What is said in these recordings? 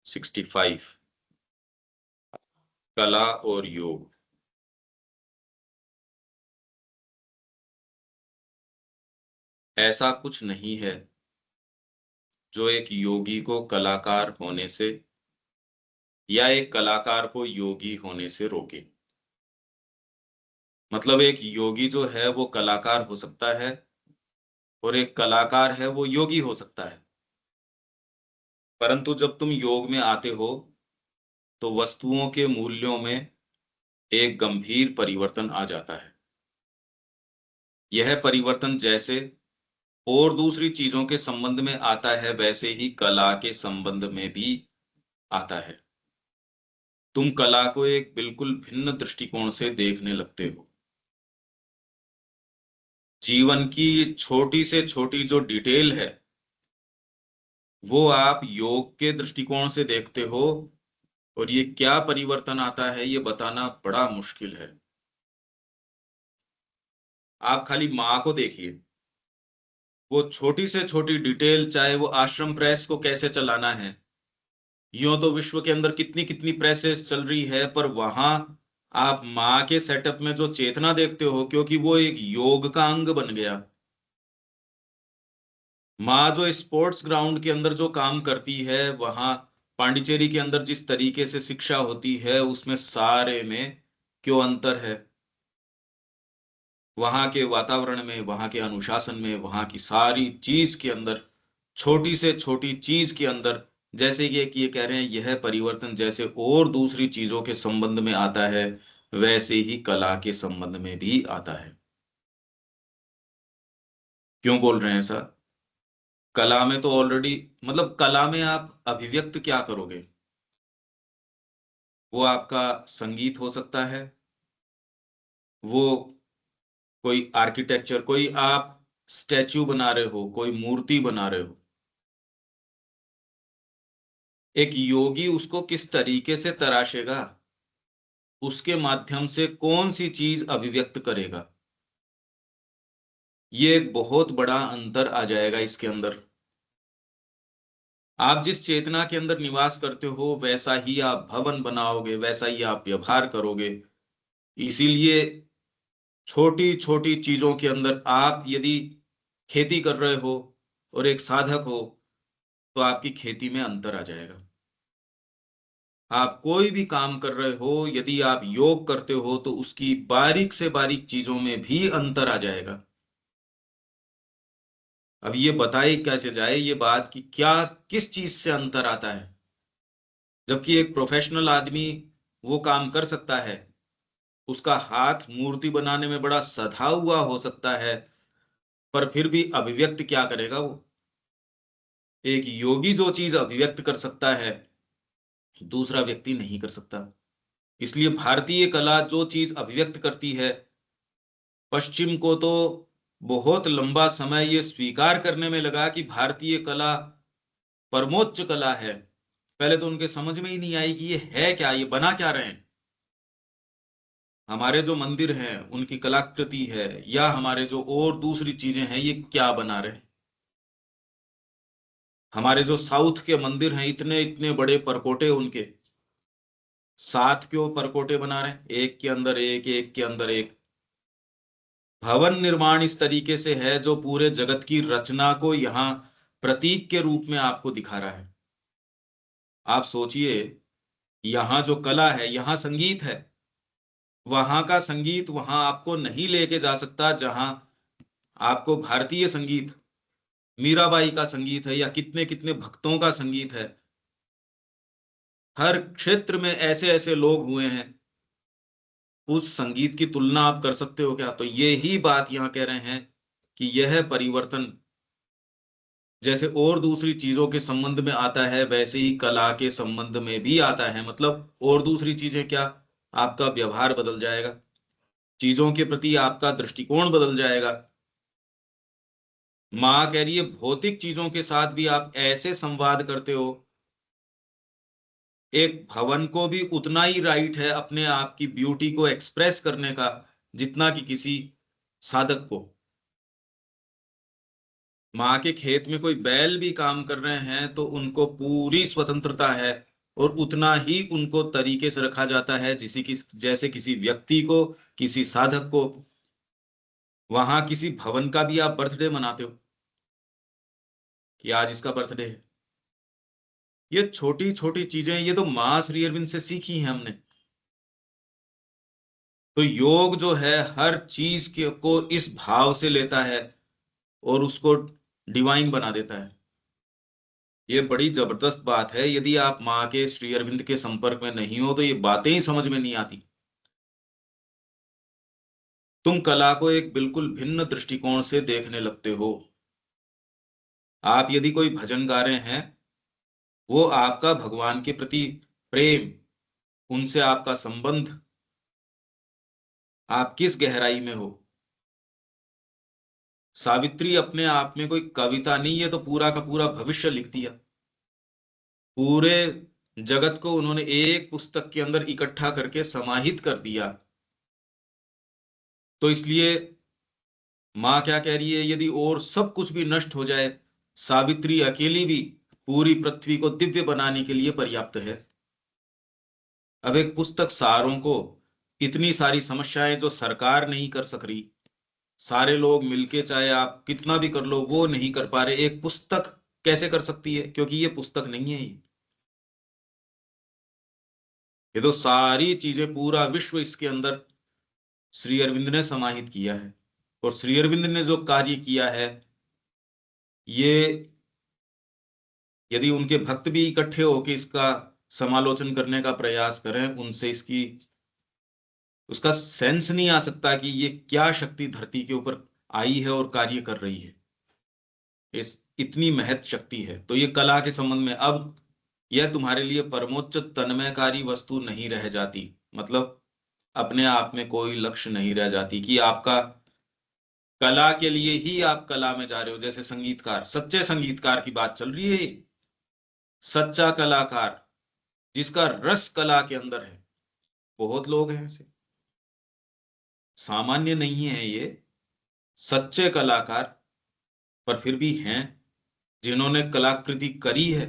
65 कला और योग। ऐसा कुछ नहीं है जो एक योगी को कलाकार होने से या एक कलाकार को योगी होने से रोके। मतलब एक योगी जो है वो कलाकार हो सकता है और एक कलाकार है वो योगी हो सकता है। परंतु जब तुम योग में आते हो तो वस्तुओं के मूल्यों में एक गंभीर परिवर्तन आ जाता है। यह परिवर्तन जैसे और दूसरी चीजों के संबंध में आता है वैसे ही कला के संबंध में भी आता है। तुम कला को एक बिल्कुल भिन्न दृष्टिकोण से देखने लगते हो। जीवन की छोटी से छोटी जो डिटेल है वो आप योग के दृष्टिकोण से देखते हो, और ये क्या परिवर्तन आता है ये बताना बड़ा मुश्किल है। आप खाली माँ को देखिए, वो छोटी से छोटी डिटेल, चाहे वो आश्रम प्रेस को कैसे चलाना है। यूं तो विश्व के अंदर कितनी कितनी प्रेसेस चल रही है, पर वहां आप माँ के सेटअप में जो चेतना देखते हो, क्योंकि वो एक योग का अंग बन गया। माँ जो स्पोर्ट्स ग्राउंड के अंदर जो काम करती है, वहां पांडिचेरी के अंदर जिस तरीके से शिक्षा होती है उसमें सारे में क्यों अंतर है। वहां के वातावरण में, वहां के अनुशासन में, वहां की सारी चीज के अंदर, छोटी से छोटी चीज के अंदर, जैसे कि ये कह रहे हैं यह परिवर्तन जैसे और दूसरी चीजों के संबंध में आता है वैसे ही कला के संबंध में भी आता है। क्यों बोल रहे हैं सर? कला में तो ऑलरेडी, मतलब कला में आप अभिव्यक्त क्या करोगे? वो आपका संगीत हो सकता है, वो कोई आर्किटेक्चर, कोई आप स्टैच्यू बना रहे हो, कोई मूर्ति बना रहे हो। एक योगी उसको किस तरीके से तराशेगा, उसके माध्यम से कौन सी चीज अभिव्यक्त करेगा, ये एक बहुत बड़ा अंतर आ जाएगा इसके अंदर। आप जिस चेतना के अंदर निवास करते हो वैसा ही आप भवन बनाओगे, वैसा ही आप व्यवहार करोगे। इसीलिए छोटी छोटी चीजों के अंदर आप यदि खेती कर रहे हो और एक साधक हो तो आपकी खेती में अंतर आ जाएगा। आप कोई भी काम कर रहे हो, यदि आप योग करते हो तो उसकी बारीक से बारीक चीजों में भी अंतर आ जाएगा। अब ये बताए कैसे जाए ये बात कि क्या किस चीज से अंतर आता है। जबकि एक प्रोफेशनल आदमी वो काम कर सकता है, उसका हाथ मूर्ति बनाने में बड़ा सधा हुआ हो सकता है, पर फिर भी अभिव्यक्त क्या करेगा वो? एक योगी जो चीज अभिव्यक्त कर सकता है दूसरा व्यक्ति नहीं कर सकता। इसलिए भारतीय कला जो चीज अभिव्यक्त करती है, पश्चिम को तो बहुत लंबा समय ये स्वीकार करने में लगा कि भारतीय कला परमोच्च कला है। पहले तो उनके समझ में ही नहीं आई कि ये है क्या, ये बना क्या रहे हैं। हमारे जो मंदिर हैं उनकी कलाकृति है, या हमारे जो और दूसरी चीजें हैं ये क्या बना रहे हैं। हमारे जो साउथ के मंदिर हैं, इतने इतने बड़े परकोटे उनके, 7 क्यों परकोटे बना रहे हैं, एक के अंदर एक, एक के अंदर एक। भवन निर्माण इस तरीके से है जो पूरे जगत की रचना को यहाँ प्रतीक के रूप में आपको दिखा रहा है। आप सोचिए, यहाँ जो कला है, यहाँ संगीत है, वहां का संगीत वहां आपको नहीं लेके जा सकता जहां आपको भारतीय संगीत, मीराबाई का संगीत है या कितने कितने भक्तों का संगीत है। हर क्षेत्र में ऐसे ऐसे लोग हुए हैं, उस संगीत की तुलना आप कर सकते हो क्या? तो ये ही बात यहाँ कह रहे हैं कि यह परिवर्तन जैसे और दूसरी चीजों के संबंध में आता है वैसे ही कला के संबंध में भी आता है। मतलब और दूसरी चीजें क्या? आपका व्यवहार बदल जाएगा, चीजों के प्रति आपका दृष्टिकोण बदल जाएगा। माँ कह रही है भौतिक चीजों के साथ भी आप ऐसे संवाद करते हो। एक भवन को भी उतना ही राइट है अपने आप की ब्यूटी को एक्सप्रेस करने का जितना कि किसी साधक को। माँ के खेत में कोई बैल भी काम कर रहे हैं तो उनको पूरी स्वतंत्रता है और उतना ही उनको तरीके से रखा जाता है जैसे किसी व्यक्ति को, किसी साधक को। वहां किसी भवन का भी आप बर्थडे मनाते हो कि आज इसका बर्थडे है। ये छोटी छोटी चीजें, ये तो मां श्री अरविंद से सीखी हैं हमने। तो योग जो है हर चीज को इस भाव से लेता है और उसको डिवाइन बना देता है। ये बड़ी जबरदस्त बात है। यदि आप माँ के श्री अरविंद के संपर्क में नहीं हो तो ये बातें ही समझ में नहीं आती। तुम कला को एक बिल्कुल भिन्न दृष्टिकोण से देखने लगते हो। आप यदि कोई भजन गा रहे हैं, वो आपका भगवान के प्रति प्रेम, उनसे आपका संबंध, आप किस गहराई में हो। सावित्री अपने आप में कोई कविता नहीं है, तो पूरा का पूरा भविष्य लिख दिया। पूरे जगत को उन्होंने एक पुस्तक के अंदर इकट्ठा करके समाहित कर दिया। तो इसलिए माँ क्या कह रही है, यदि और सब कुछ भी नष्ट हो जाए, सावित्री अकेली भी पूरी पृथ्वी को दिव्य बनाने के लिए पर्याप्त है। अब एक पुस्तक सारों को, इतनी सारी समस्याएं जो सरकार नहीं कर सक रही, सारे लोग मिलके चाहे आप कितना भी कर लो, वो नहीं कर पा रहे, एक पुस्तक कैसे कर सकती है? क्योंकि ये पुस्तक नहीं है। ये तो सारी चीजें, पूरा विश्व इसके अंदर श्री अरविंद ने समाहित किया है। और श्री अरविंद ने जो कार्य किया है, ये यदि उनके भक्त भी इकट्ठे होकर इसका समालोचन करने का प्रयास करें, उनसे इसकी उसका सेंस नहीं आ सकता कि ये क्या शक्ति धरती के ऊपर आई है और कार्य कर रही है। इस इतनी महत शक्ति है। तो ये कला के संबंध में, अब यह तुम्हारे लिए परमोच्च तन्मयकारी वस्तु नहीं रह जाती। मतलब अपने आप में कोई लक्ष्य नहीं रह जाती कि आपका कला के लिए ही आप कला में जा रहे हो। जैसे संगीतकार, सच्चे संगीतकार की बात चल रही है। सच्चा कलाकार जिसका रस कला के अंदर है, बहुत लोग हैं ऐसे, सामान्य नहीं है ये सच्चे कलाकार, पर फिर भी हैं जिन्होंने कलाकृति करी है।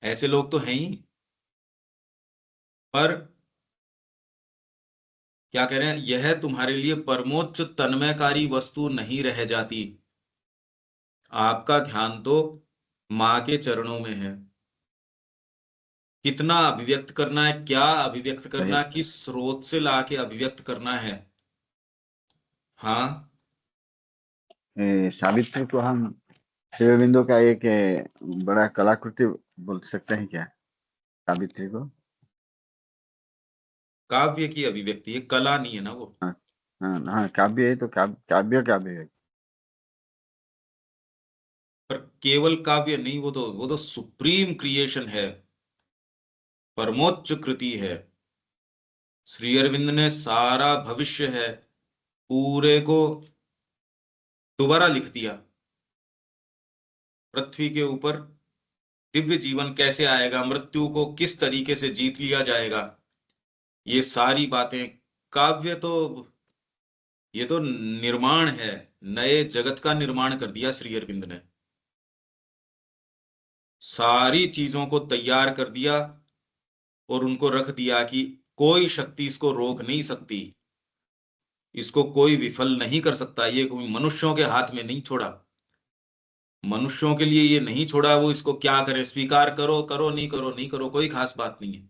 ऐसे लोग तो हैं ही। पर क्या कह रहे हैं, यह तुम्हारे लिए परमोच्च तन्मयकारी वस्तु नहीं रह जाती। आपका ध्यान तो मां के चरणों में है। कितना अभिव्यक्त करना है, क्या अभिव्यक्त करना है, किस स्रोत से लाके अभिव्यक्त करना है। हाँ, सावित्री को हम श्री अरविंदो का एक बड़ा कलाकृति बोल सकते हैं क्या सावित्री को? काव्य की अभिव्यक्ति है, कला नहीं है ना वो। हाँ हाँ हाँ, काव्य है तो काव्य काव्य है। पर केवल काव्य नहीं, वो तो सुप्रीम क्रिएशन है, परमोच्च कृति है। श्री अरविंद ने सारा भविष्य है पूरे को दोबारा लिख दिया। पृथ्वी के ऊपर दिव्य जीवन कैसे आएगा, मृत्यु को किस तरीके से जीत लिया जाएगा, ये सारी बातें। काव्य तो, ये तो निर्माण है, नए जगत का निर्माण कर दिया श्री अरविंद ने। सारी चीजों को तैयार कर दिया और उनको रख दिया कि कोई शक्ति इसको रोक नहीं सकती, इसको कोई विफल नहीं कर सकता। ये कोई मनुष्यों के हाथ में नहीं छोड़ा, मनुष्यों के लिए ये नहीं छोड़ा। वो इसको क्या करे, स्वीकार करो करो, नहीं करो नहीं करो, कोई खास बात नहीं है।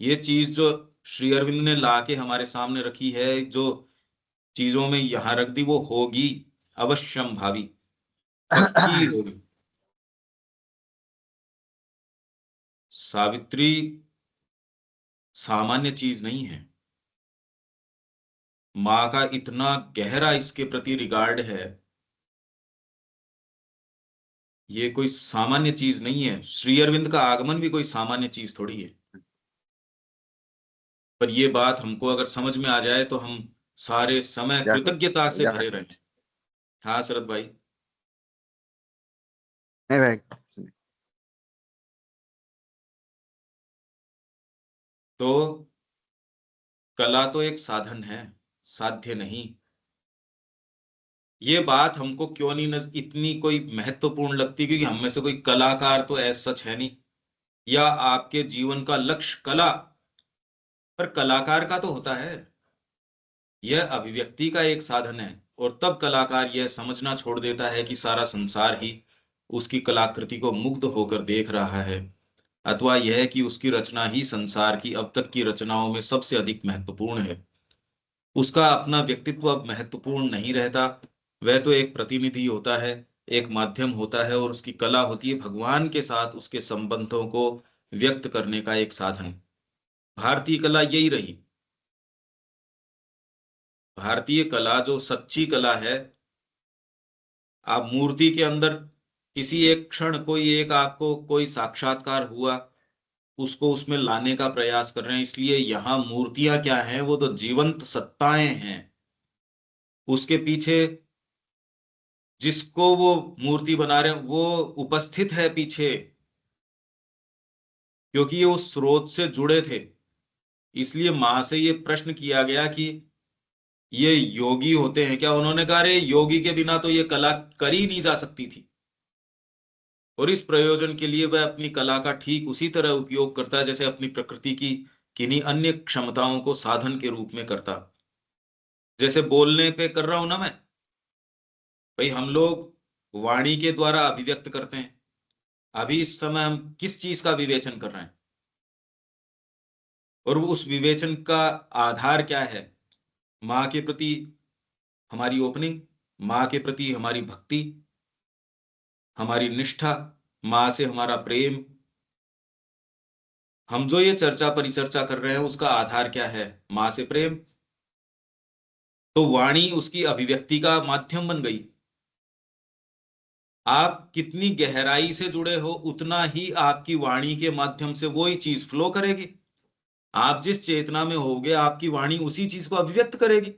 ये चीज जो श्री अरविंद ने लाके हमारे सामने रखी है, जो चीजों में यहां रख दी, वो होगी अवश्यम भावी, पक्की होगी। सावित्री सामान्य चीज नहीं है। माँ का इतना गहरा इसके प्रति रिगार्ड है, ये कोई सामान्य चीज नहीं है। श्री अरविंद का आगमन भी कोई सामान्य चीज थोड़ी है। पर ये बात हमको अगर समझ में आ जाए तो हम सारे समय कृतज्ञता से भरे रहें। हाँ शरद भाई। नहीं भाई। तो कला तो एक साधन है, साध्य नहीं। ये बात हमको क्यों नहीं इतनी कोई महत्वपूर्ण लगती, क्योंकि हम में से कोई कलाकार तो ऐसा सच है नहीं। या आपके जीवन का लक्ष्य कला, पर कलाकार का तो होता है, यह अभिव्यक्ति का एक साधन है। और तब कलाकार यह समझना छोड़ देता है कि सारा संसार ही उसकी कलाकृति को मुग्ध होकर देख रहा है, अथवा यह कि उसकी रचना ही संसार की अब तक की रचनाओं में सबसे अधिक महत्वपूर्ण है। उसका अपना व्यक्तित्व अब महत्वपूर्ण नहीं रहता, वह तो एक प्रतिनिधि होता है, एक माध्यम होता है, और उसकी कला होती है भगवान के साथ उसके संबंधों को व्यक्त करने का एक साधन। भारतीय कला यही रही। भारतीय कला जो सच्ची कला है, आप मूर्ति के अंदर किसी एक क्षण कोई एक आपको कोई साक्षात्कार हुआ, उसको उसमें लाने का प्रयास कर रहे हैं, इसलिए यहां मूर्तियां क्या हैं, वो तो जीवंत सत्ताएं हैं। उसके पीछे जिसको वो मूर्ति बना रहे हैं वो उपस्थित है पीछे, क्योंकि ये उस स्रोत से जुड़े थे। इसलिए मां से ये प्रश्न किया गया कि ये योगी होते हैं क्या? उन्होंने कहा, रे योगी के बिना तो ये कला करी नहीं जा सकती थी। और इस प्रयोजन के लिए वह अपनी कला का ठीक उसी तरह उपयोग करता है जैसे अपनी प्रकृति की किन्हीं अन्य क्षमताओं को साधन के रूप में करता। जैसे बोलने पे कर रहा हूं ना मैं, भाई हम लोग वाणी के द्वारा अभिव्यक्त करते हैं। अभी इस समय हम किस चीज का विवेचन कर रहे हैं, और उस विवेचन का आधार क्या है? माँ के प्रति हमारी ओपनिंग, माँ के प्रति हमारी भक्ति, हमारी निष्ठा, माँ से हमारा प्रेम। हम जो ये चर्चा परिचर्चा कर रहे हैं उसका आधार क्या है? माँ से प्रेम। तो वाणी उसकी अभिव्यक्ति का माध्यम बन गई। आप कितनी गहराई से जुड़े हो उतना ही आपकी वाणी के माध्यम से वही चीज फ्लो करेगी। आप जिस चेतना में होगे आपकी वाणी उसी चीज को अभिव्यक्त करेगी।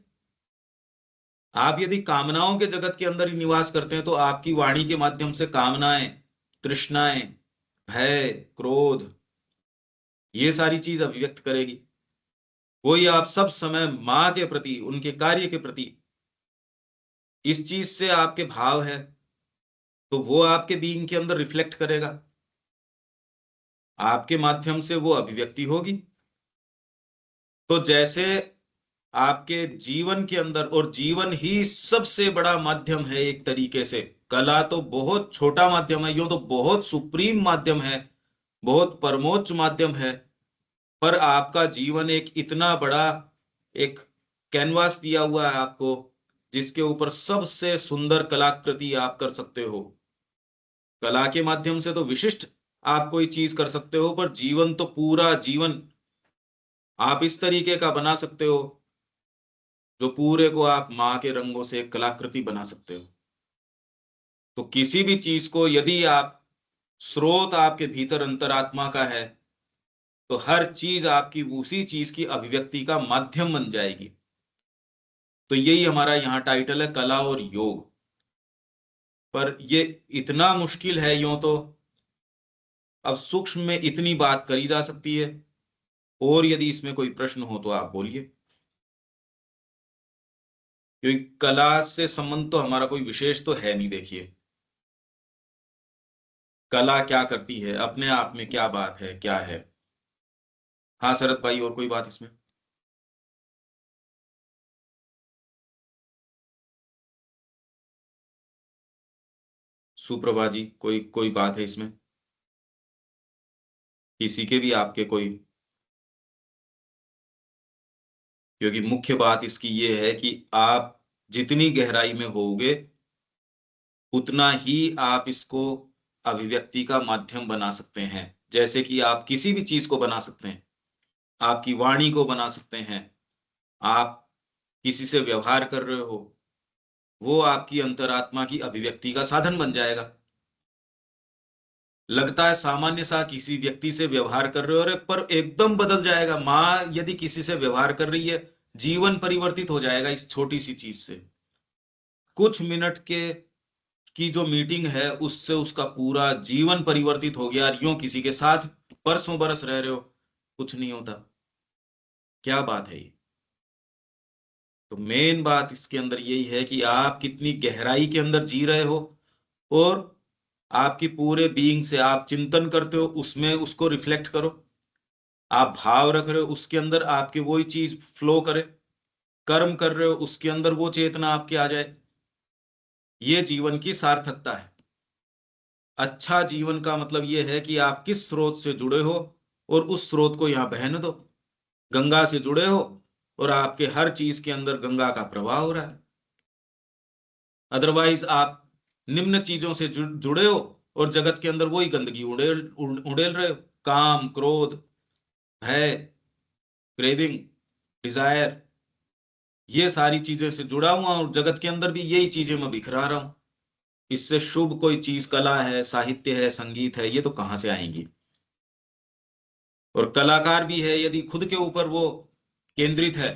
आप यदि कामनाओं के जगत के अंदर ही निवास करते हैं तो आपकी वाणी के माध्यम से कामनाएं, तृष्णाएं, भय, क्रोध, ये सारी चीज अभिव्यक्त करेगी। वही आप सब समय माँ के प्रति, उनके कार्य के प्रति इस चीज से आपके भाव है, तो वो आपके बीइंग के अंदर रिफ्लेक्ट करेगा, आपके माध्यम से वो अभिव्यक्ति होगी। तो जैसे आपके जीवन के अंदर, और जीवन ही सबसे बड़ा माध्यम है एक तरीके से, कला तो बहुत छोटा माध्यम है, यो तो बहुत सुप्रीम माध्यम है, बहुत परमोच्च माध्यम है। पर आपका जीवन एक इतना बड़ा एक कैनवास दिया हुआ है आपको, जिसके ऊपर सबसे सुंदर कलाकृति आप कर सकते हो। कला के माध्यम से तो विशिष्ट आप कोई चीज कर सकते हो, पर जीवन तो पूरा जीवन आप इस तरीके का बना सकते हो जो पूरे को आप माँ के रंगों से एक कलाकृति बना सकते हो। तो किसी भी चीज को यदि आप, स्रोत आपके भीतर अंतरात्मा का है, तो हर चीज आपकी उसी चीज की अभिव्यक्ति का माध्यम बन जाएगी। तो यही हमारा यहाँ टाइटल है, कला और योग। पर ये इतना मुश्किल है यूं तो, अब सूक्ष्म में इतनी बात करी जा सकती है। और यदि इसमें कोई प्रश्न हो तो आप बोलिए, क्योंकि कला से संबंध तो हमारा कोई विशेष तो है नहीं। देखिए कला क्या करती है, अपने आप में क्या बात है, क्या है। हाँ शरद भाई, और कोई बात इसमें? सुप्रभा जी, कोई कोई बात है इसमें? किसी के भी आपके कोई? क्योंकि मुख्य बात इसकी ये है कि आप जितनी गहराई में होगे उतना ही आप इसको अभिव्यक्ति का माध्यम बना सकते हैं। जैसे कि आप किसी भी चीज को बना सकते हैं, आपकी वाणी को बना सकते हैं। आप किसी से व्यवहार कर रहे हो, वो आपकी अंतरात्मा की अभिव्यक्ति का साधन बन जाएगा। लगता है सामान्य सा किसी व्यक्ति से व्यवहार कर रहे हो, अरे पर एकदम बदल जाएगा। माँ यदि किसी से व्यवहार कर रही है, जीवन परिवर्तित हो जाएगा इस छोटी सी चीज से। कुछ मिनट के की जो मीटिंग है उससे उसका पूरा जीवन परिवर्तित हो गया। यूं किसी के साथ बरसों बरस रह रहे हो, कुछ नहीं होता। क्या बात है ये? तो मेन बात इसके अंदर यही है कि आप कितनी गहराई के अंदर जी रहे हो, और आपकी पूरे बीइंग से आप चिंतन करते हो, उसमें उसको रिफ्लेक्ट करो। आप भाव रख रहे हो, उसके अंदर आपकी वही चीज फ्लो करे। कर्म कर रहे हो, उसके अंदर वो चेतना आपके आ जाए। ये जीवन की सार्थकता है। अच्छा जीवन का मतलब ये है कि आप किस स्रोत से जुड़े हो और उस स्रोत को यहां बहने दो। गंगा से जुड़े हो और आपके हर चीज के अंदर गंगा का प्रवाह हो रहा है। अदरवाइज आप निम्न चीजों से जुड़े हो और जगत के अंदर वही गंदगी उड़ेल रहे हो। काम, क्रोध, भय, क्रेविंग, डिजायर, ये सारी चीजें से जुड़ा हुआ और जगत के अंदर भी यही चीजें मैं बिखरा रहा हूं। इससे शुभ कोई चीज कला है, साहित्य है, संगीत है, ये तो कहां से आएंगी। और कलाकार भी है, यदि खुद के ऊपर वो केंद्रित है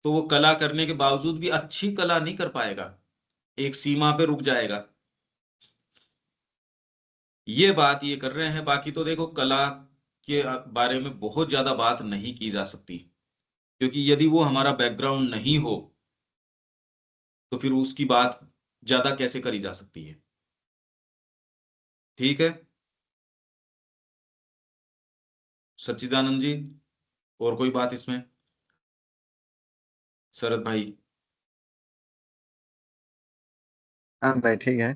तो वो कला करने के बावजूद भी अच्छी कला नहीं कर पाएगा, एक सीमा पे रुक जाएगा। ये बात ये कर रहे हैं। बाकी तो देखो, कला के बारे में बहुत ज्यादा बात नहीं की जा सकती, क्योंकि यदि वो हमारा बैकग्राउंड नहीं हो तो फिर उसकी बात ज्यादा कैसे करी जा सकती है। ठीक है सच्चिदानंद जी, और कोई बात इसमें? शरद भाई? हाँ भाई ठीक है।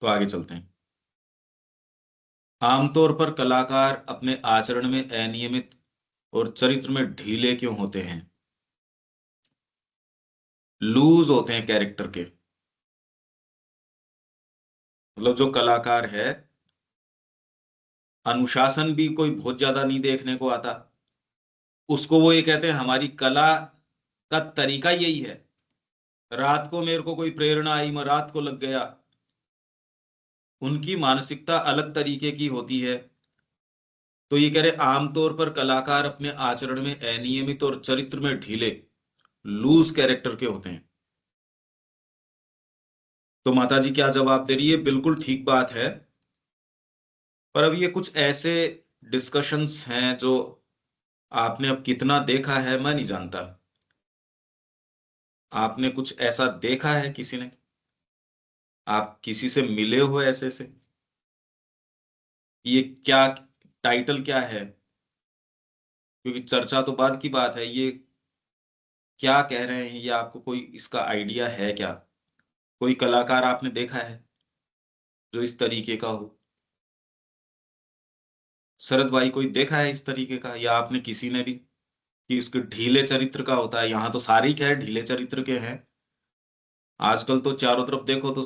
तो आगे चलते हैं। आमतौर पर कलाकार अपने आचरण में अनियमित और चरित्र में ढीले क्यों होते हैं? लूज होते हैं कैरेक्टर के। मतलब जो कलाकार है, अनुशासन भी कोई बहुत ज्यादा नहीं देखने को आता। उसको वो ये कहते हैं हमारी कला का तरीका यही है। रात को मेरे को कोई प्रेरणा आई, मैं रात को लग गया। उनकी मानसिकता अलग तरीके की होती है। तो ये कह रहे आमतौर पर कलाकार अपने आचरण में अनियमित और चरित्र में ढीले, लूज कैरेक्टर के होते हैं। तो माता जी क्या जवाब दे रही है? बिल्कुल ठीक बात है। पर अब ये कुछ ऐसे डिस्कशंस हैं जो आपने अब कितना देखा है मैं नहीं जानता। आपने कुछ ऐसा देखा है किसी ने? आप किसी से मिले हो ऐसे से? ये क्या टाइटल क्या है? क्योंकि चर्चा तो बाद की बात है। ये क्या कह रहे हैं, ये आपको कोई इसका आइडिया है क्या? कोई कलाकार आपने देखा है जो इस तरीके का हो? शरद भाई, कोई देखा है इस तरीके का, या आपने किसी ने भी, कि उसके ढीले चरित्र का होता है? यहाँ तो सारे ही क्या है, ढीले चरित्र के हैं। आजकल तो चारों तरफ देखो तो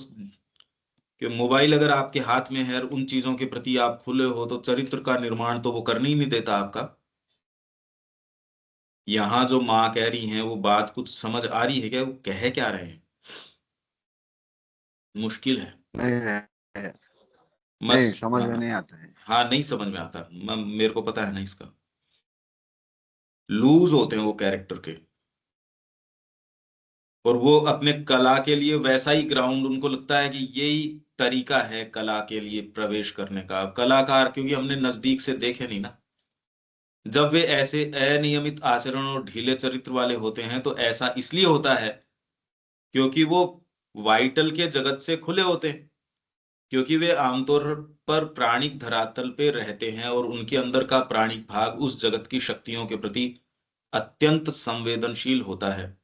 कि मोबाइल अगर आपके हाथ में है और उन चीजों के प्रति आप खुले हो तो चरित्र का निर्माण तो वो करने ही नहीं देता आपका। यहाँ जो माँ कह रही हैं वो बात कुछ समझ आ रही है क्या? वो कह क्या रहे हैं? मुश्किल है। नहीं नहीं मस नहीं, समझ हाँ में हाँ। नहीं आता है। हाँ, नहीं समझ में आता। मेरे को पता है ना इसका। लूज होते हैं वो कैरेक्टर के। और वो अपने कला के लिए वैसा ही ग्राउंड, उनको लगता है कि यही तरीका है कला के लिए प्रवेश करने का। अब कलाकार, क्योंकि हमने नजदीक से देखे नहीं ना, जब वे ऐसे अनियमित आचरण और ढीले चरित्र वाले होते हैं तो ऐसा इसलिए होता है क्योंकि वो वाइटल के जगत से खुले होते हैं। क्योंकि वे आमतौर पर प्राणिक धरातल पे रहते हैं और उनके अंदर का प्राणिक भाग उस जगत की शक्तियों के प्रति अत्यंत संवेदनशील होता है।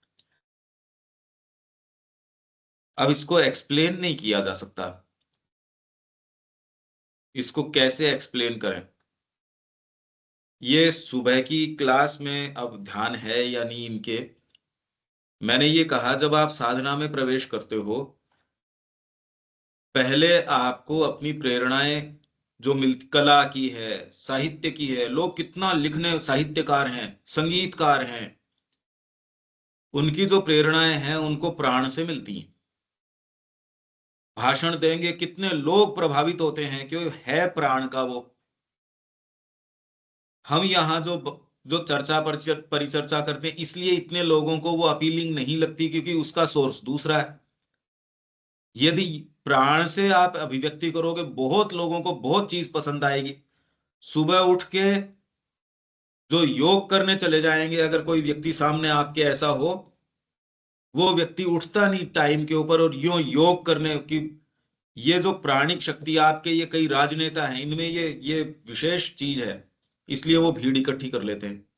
अब इसको एक्सप्लेन नहीं किया जा सकता। इसको कैसे एक्सप्लेन करें? ये सुबह की क्लास में अब ध्यान है या नहीं इनके। मैंने ये कहा, जब आप साधना में प्रवेश करते हो, पहले आपको अपनी प्रेरणाएं जो मिलती, कला की है, साहित्य की है, लोग कितना लिखने, साहित्यकार हैं, संगीतकार हैं, उनकी जो प्रेरणाएं हैं उनको प्राण से मिलती हैं। भाषण देंगे, कितने लोग प्रभावित होते हैं, क्यों है प्राण का वो। हम यहाँ जो चर्चा परिचर्चा करते हैं, इसलिए इतने लोगों को वो अपीलिंग नहीं लगती, क्योंकि उसका सोर्स दूसरा है। यदि प्राण से आप अभिव्यक्ति करोगे, बहुत लोगों को बहुत चीज पसंद आएगी। सुबह उठ के जो योग करने चले जाएंगे, अगर कोई व्यक्ति सामने आपके ऐसा हो, वो व्यक्ति उठता नहीं टाइम के ऊपर, और यूं योग करने की ये जो प्राणिक शक्ति आपके, ये कई राजनेता हैं, इनमें ये विशेष चीज है, इसलिए वो भीड़ इकट्ठी कर लेते हैं।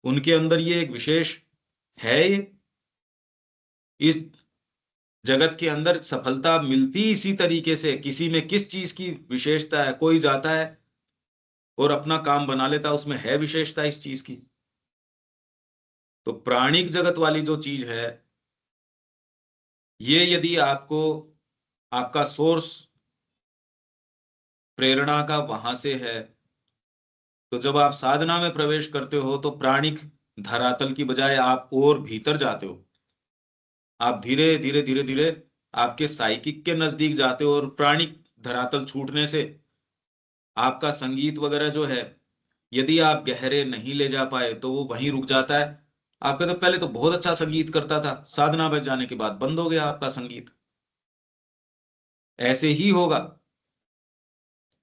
उनके अंदर ये एक विशेष है। ये इस जगत के अंदर सफलता मिलती इसी तरीके से, किसी में किस चीज की विशेषता है, कोई जाता है और अपना काम बना लेता, उसमें है विशेषता इस चीज की। तो प्राणिक जगत वाली जो चीज है, ये यदि आपको, आपका सोर्स प्रेरणा का वहां से है, तो जब आप साधना में प्रवेश करते हो तो प्राणिक धरातल की बजाय आप और भीतर जाते हो। आप धीरे धीरे धीरे धीरे आपके साइकिक के नजदीक जाते हो, और प्राणिक धरातल छूटने से आपका संगीत वगैरह जो है, यदि आप गहरे नहीं ले जा पाए तो वो वहीं रुक जाता है। आपका तो पहले तो बहुत अच्छा संगीत करता था, साधना में जाने के बाद बंद हो गया आपका संगीत। ऐसे ही होगा,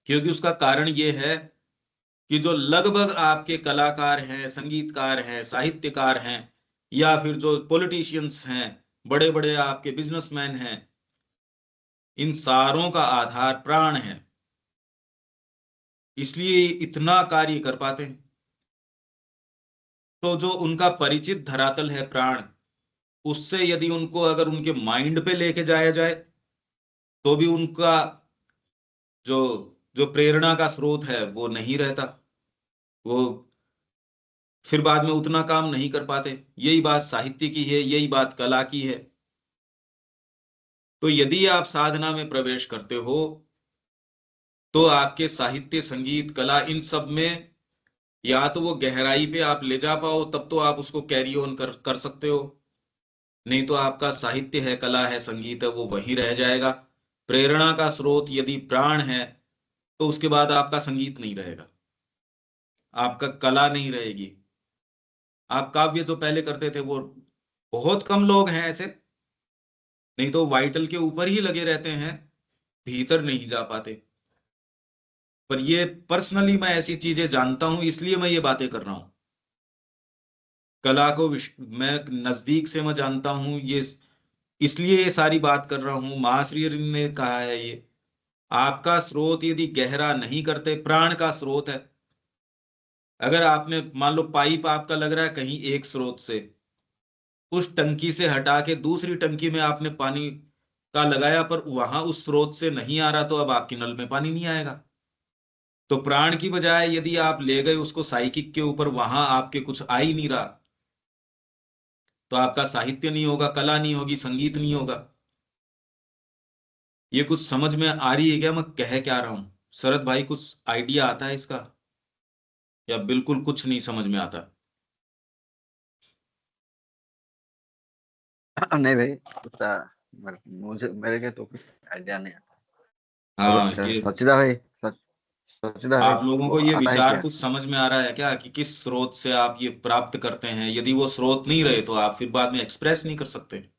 क्योंकि उसका कारण ये है कि जो लगभग आपके कलाकार हैं, संगीतकार हैं, साहित्यकार हैं, या फिर जो पॉलिटिशियंस हैं, बड़े बड़े आपके बिजनेसमैन हैं, इन सारों का आधार प्राण है, इसलिए इतना कार्य कर पाते हैं। तो जो उनका परिचित धरातल है प्राण, उससे यदि उनको अगर उनके माइंड पे लेके जाया जाए, तो भी उनका जो जो प्रेरणा का स्रोत है वो नहीं रहता, वो फिर बाद में उतना काम नहीं कर पाते। यही बात साहित्य की है, यही बात कला की है। तो यदि आप साधना में प्रवेश करते हो, तो आपके साहित्य, संगीत, कला, इन सब में या तो वो गहराई पे आप ले जा पाओ, तब तो आप उसको कैरी ऑन कर सकते हो। नहीं तो आपका साहित्य है, कला है, संगीत है, वो वहीं रह जाएगा। प्रेरणा का स्रोत यदि प्राण है, तो उसके बाद आपका संगीत नहीं रहेगा, आपका कला नहीं रहेगी। आप काव्य जो पहले करते थे, वो बहुत कम लोग हैं ऐसे, नहीं तो वाइटल के ऊपर ही लगे रहते हैं, भीतर नहीं जा पाते। पर ये पर्सनली मैं ऐसी चीजें जानता हूं, इसलिए मैं ये बातें कर रहा हूं। कला को मैं नजदीक से मैं जानता हूं, ये इसलिए ये सारी बात कर रहा हूं। महाश्री अरविंद ने कहा है, ये आपका स्रोत यदि गहरा नहीं करते, प्राण का स्रोत है। अगर आपने मान लो पाइप आपका लग रहा है कहीं एक स्रोत से, उस टंकी से हटा के दूसरी टंकी में आपने पानी का लगाया, पर वहां उस स्रोत से नहीं आ रहा, तो अब आपकी नल में पानी नहीं आएगा। तो प्राण की बजाय यदि आप ले गए उसको साइकिक के ऊपर, वहां आपके कुछ आ ही नहीं रहा, तो आपका साहित्य नहीं होगा, कला नहीं होगी, संगीत नहीं होगा। ये कुछ समझ में आ रही है क्या मैं कह क्या रहा हूं? शरद भाई, कुछ आइडिया आता है इसका, या बिल्कुल कुछ नहीं समझ में आता? नहीं भाई, उसका मुझे मेरे के तो कुछ आइडिया नहीं आता। हाँ, और ये सचिदा भाई, सचिदा भाई आप लोगों को को ये आता है विचार क्या? कुछ समझ में आ रहा है क्या, कि किस स्रोत से आप ये प्राप्त करते हैं? यदि वो स्रोत नहीं रहे, तो आप फिर बाद में एक्सप्रेस नहीं कर सकते।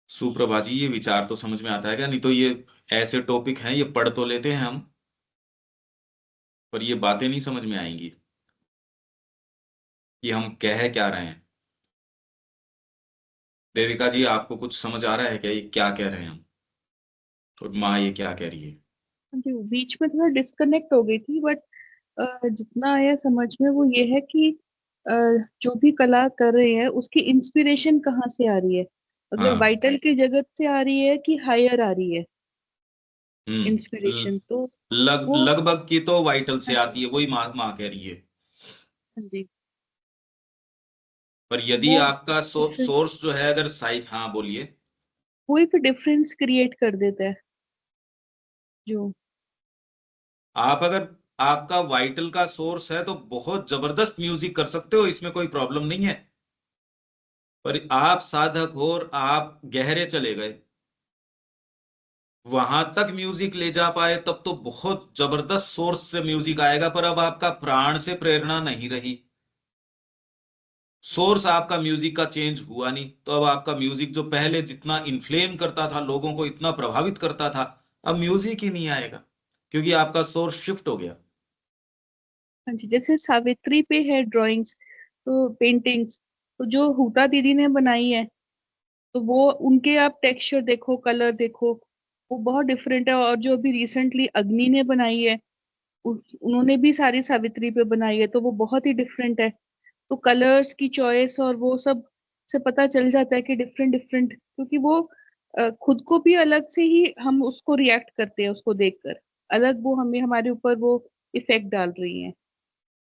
सुप्रभा जी, ये विचार तो समझ में आता है क्या? नहीं तो ये ऐसे टॉपिक हैं, ये पढ़ तो लेते हैं हम, पर ये बातें नहीं समझ में आएंगी कि हम कह क्या रहे हैं। देविका जी, आपको कुछ समझ आ रहा है क्या, ये क्या कह रहे हैं हम, और माँ ये क्या कह रही है? जी, बीच में थोड़ा डिस्कनेक्ट हो गई थी, बट जितना आया समझ में वो ये है कि अ, जो भी कला कर रहे हैं उसकी इंस्पिरेशन कहाँ से आ रही है, अगर हाँ। वाइटल की जगत से आ रही है कि हायर आ रही है ल- इंस्पिरेशन, तो वो। लगभग की तो वाइटल हाँ से जी। आती है, वही माँ कह रही है। हाँ जी। पर यदि वो आपका सोर्स जो है, अगर साइड, हाँ बोलिए। वो एक डिफरेंस क्रिएट कर देता है जो। आप अगर, आपका वाइटल का सोर्स है तो बहुत जबरदस्त म्यूजिक कर सकते हो, इसमें कोई प्रॉब्लम नहीं है। पर आप साधक हो और आप गहरे चले गए, वहां तक म्यूजिक ले जा पाए, तब तो बहुत जबरदस्त सोर्स से म्यूजिक आएगा। पर अब आपका प्राण से प्रेरणा नहीं रही, सोर्स आपका म्यूजिक का चेंज हुआ नहीं, तो अब आपका म्यूजिक जो पहले जितना इन्फ्लेम करता था, लोगों को इतना प्रभावित करता था, अब म्यूजिक ही नहीं आएगा, क्योंकि आपका सोर्स शिफ्ट हो गया। हाँ जी, जैसे सावित्री पे है ड्राइंग्स, तो पेंटिंग्स, तो जो हुता दीदी ने बनाई है, तो वो उनके आप टेक्सचर देखो, कलर देखो, वो बहुत डिफरेंट है। और जो अभी रिसेंटली अग्नि ने बनाई है, उन्होंने भी सारी सावित्री पे बनाई है, तो वो बहुत ही डिफरेंट है। तो कलर्स की चॉइस और वो सब से पता चल जाता है कि डिफरेंट डिफरेंट, क्योंकि वो खुद को भी अलग से ही हम उसको रिएक्ट करते हैं, उसको देखकर अलग वो हमें हमारे ऊपर वो इफेक्ट डाल रही है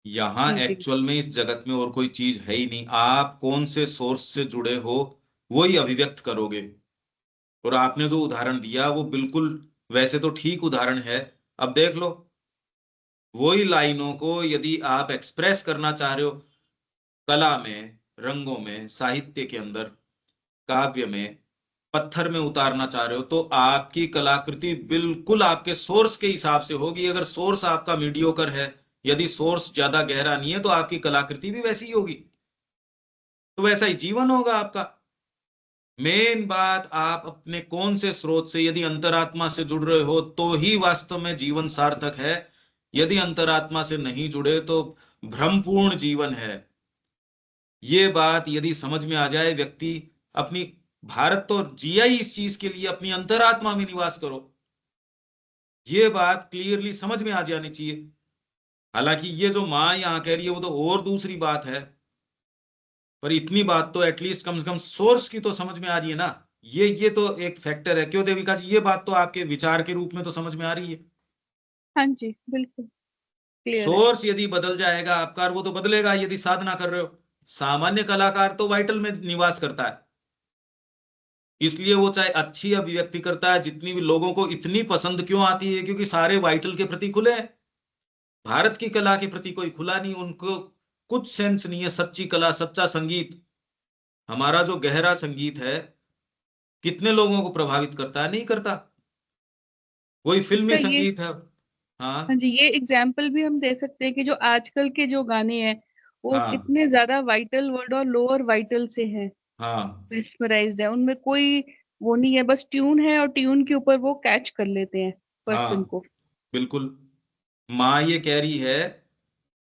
यहाँ पेंटिंग। एक्चुअल में इस जगत में और कोई चीज है ही नहीं, आप कौन से सोर्स से जुड़े हो वो ही अभिव्यक्त करोगे। और आपने जो उदाहरण दिया वो बिल्कुल वैसे तो ठीक उदाहरण है। अब देख लो, वही लाइनों को यदि आप एक्सप्रेस करना चाह रहे हो कला में, रंगों में, साहित्य के अंदर, काव्य में, पत्थर में उतारना चाह रहे हो, तो आपकी कलाकृति बिल्कुल आपके सोर्स के हिसाब से होगी। अगर सोर्स आपका मीडियोकर है, यदि सोर्स ज्यादा गहरा नहीं है, तो आपकी कलाकृति भी वैसी ही होगी, तो वैसा ही जीवन होगा आपका। मेन बात, आप अपने कौन से स्रोत से, यदि अंतरात्मा से जुड़ रहे हो तो ही वास्तव में जीवन सार्थक है। यदि अंतरात्मा से नहीं जुड़े तो भ्रमपूर्ण जीवन है। ये बात यदि समझ में आ जाए व्यक्ति, अपनी, भारत तो जिया ही इस चीज के लिए, अपनी अंतरात्मा में निवास करो, ये बात क्लियरली समझ में आ जानी चाहिए। हालांकि ये जो माँ यहाँ कह रही है वो तो और दूसरी बात है, पर इतनी बात तो एटलीस्ट कम से कम सोर्स की तो समझ में आ रही है ना। ये तो एक फैक्टर है। क्यों देविका जी, ये बात तो आपके विचार के रूप में तो समझ में आ रही है। हाँ जी, बिल्कुल क्लियर है। सोर्स यदि बदल जाएगा आपका, और वो तो बदलेगा यदि साधना कर रहे हो। सामान्य कलाकार तो वाइटल में निवास करता है, इसलिए वो चाहे अच्छी अभिव्यक्ति करता है, जितनी भी लोगों को इतनी पसंद क्यों आती है, क्योंकि सारे वाइटल के प्रति खुले हैं। भारत की कला के प्रति कोई खुला नहीं, उनको कुछ सेंस नहीं है। सच्ची कला, सच्चा संगीत, हमारा जो गहरा संगीत है, कितने लोगों को प्रभावित करता है? नहीं करता। वही इसका फिल्मी ये, संगीत है। हाँ हाँ, जी, ये एग्जाम्पल भी हम दे सकते हैं कि जो आजकल के जो गाने हैं वो हाँ, कितने ज्यादा वाइटल वर्ड और लोअर वाइटल से हैं, हाँ, मेस्मराइज्ड है उनमें, कोई वो नहीं है, बस ट्यून है और ट्यून के ऊपर वो कैच कर लेते हैं पर्सन हाँ, को। बिल्कुल। माँ ये कह रही है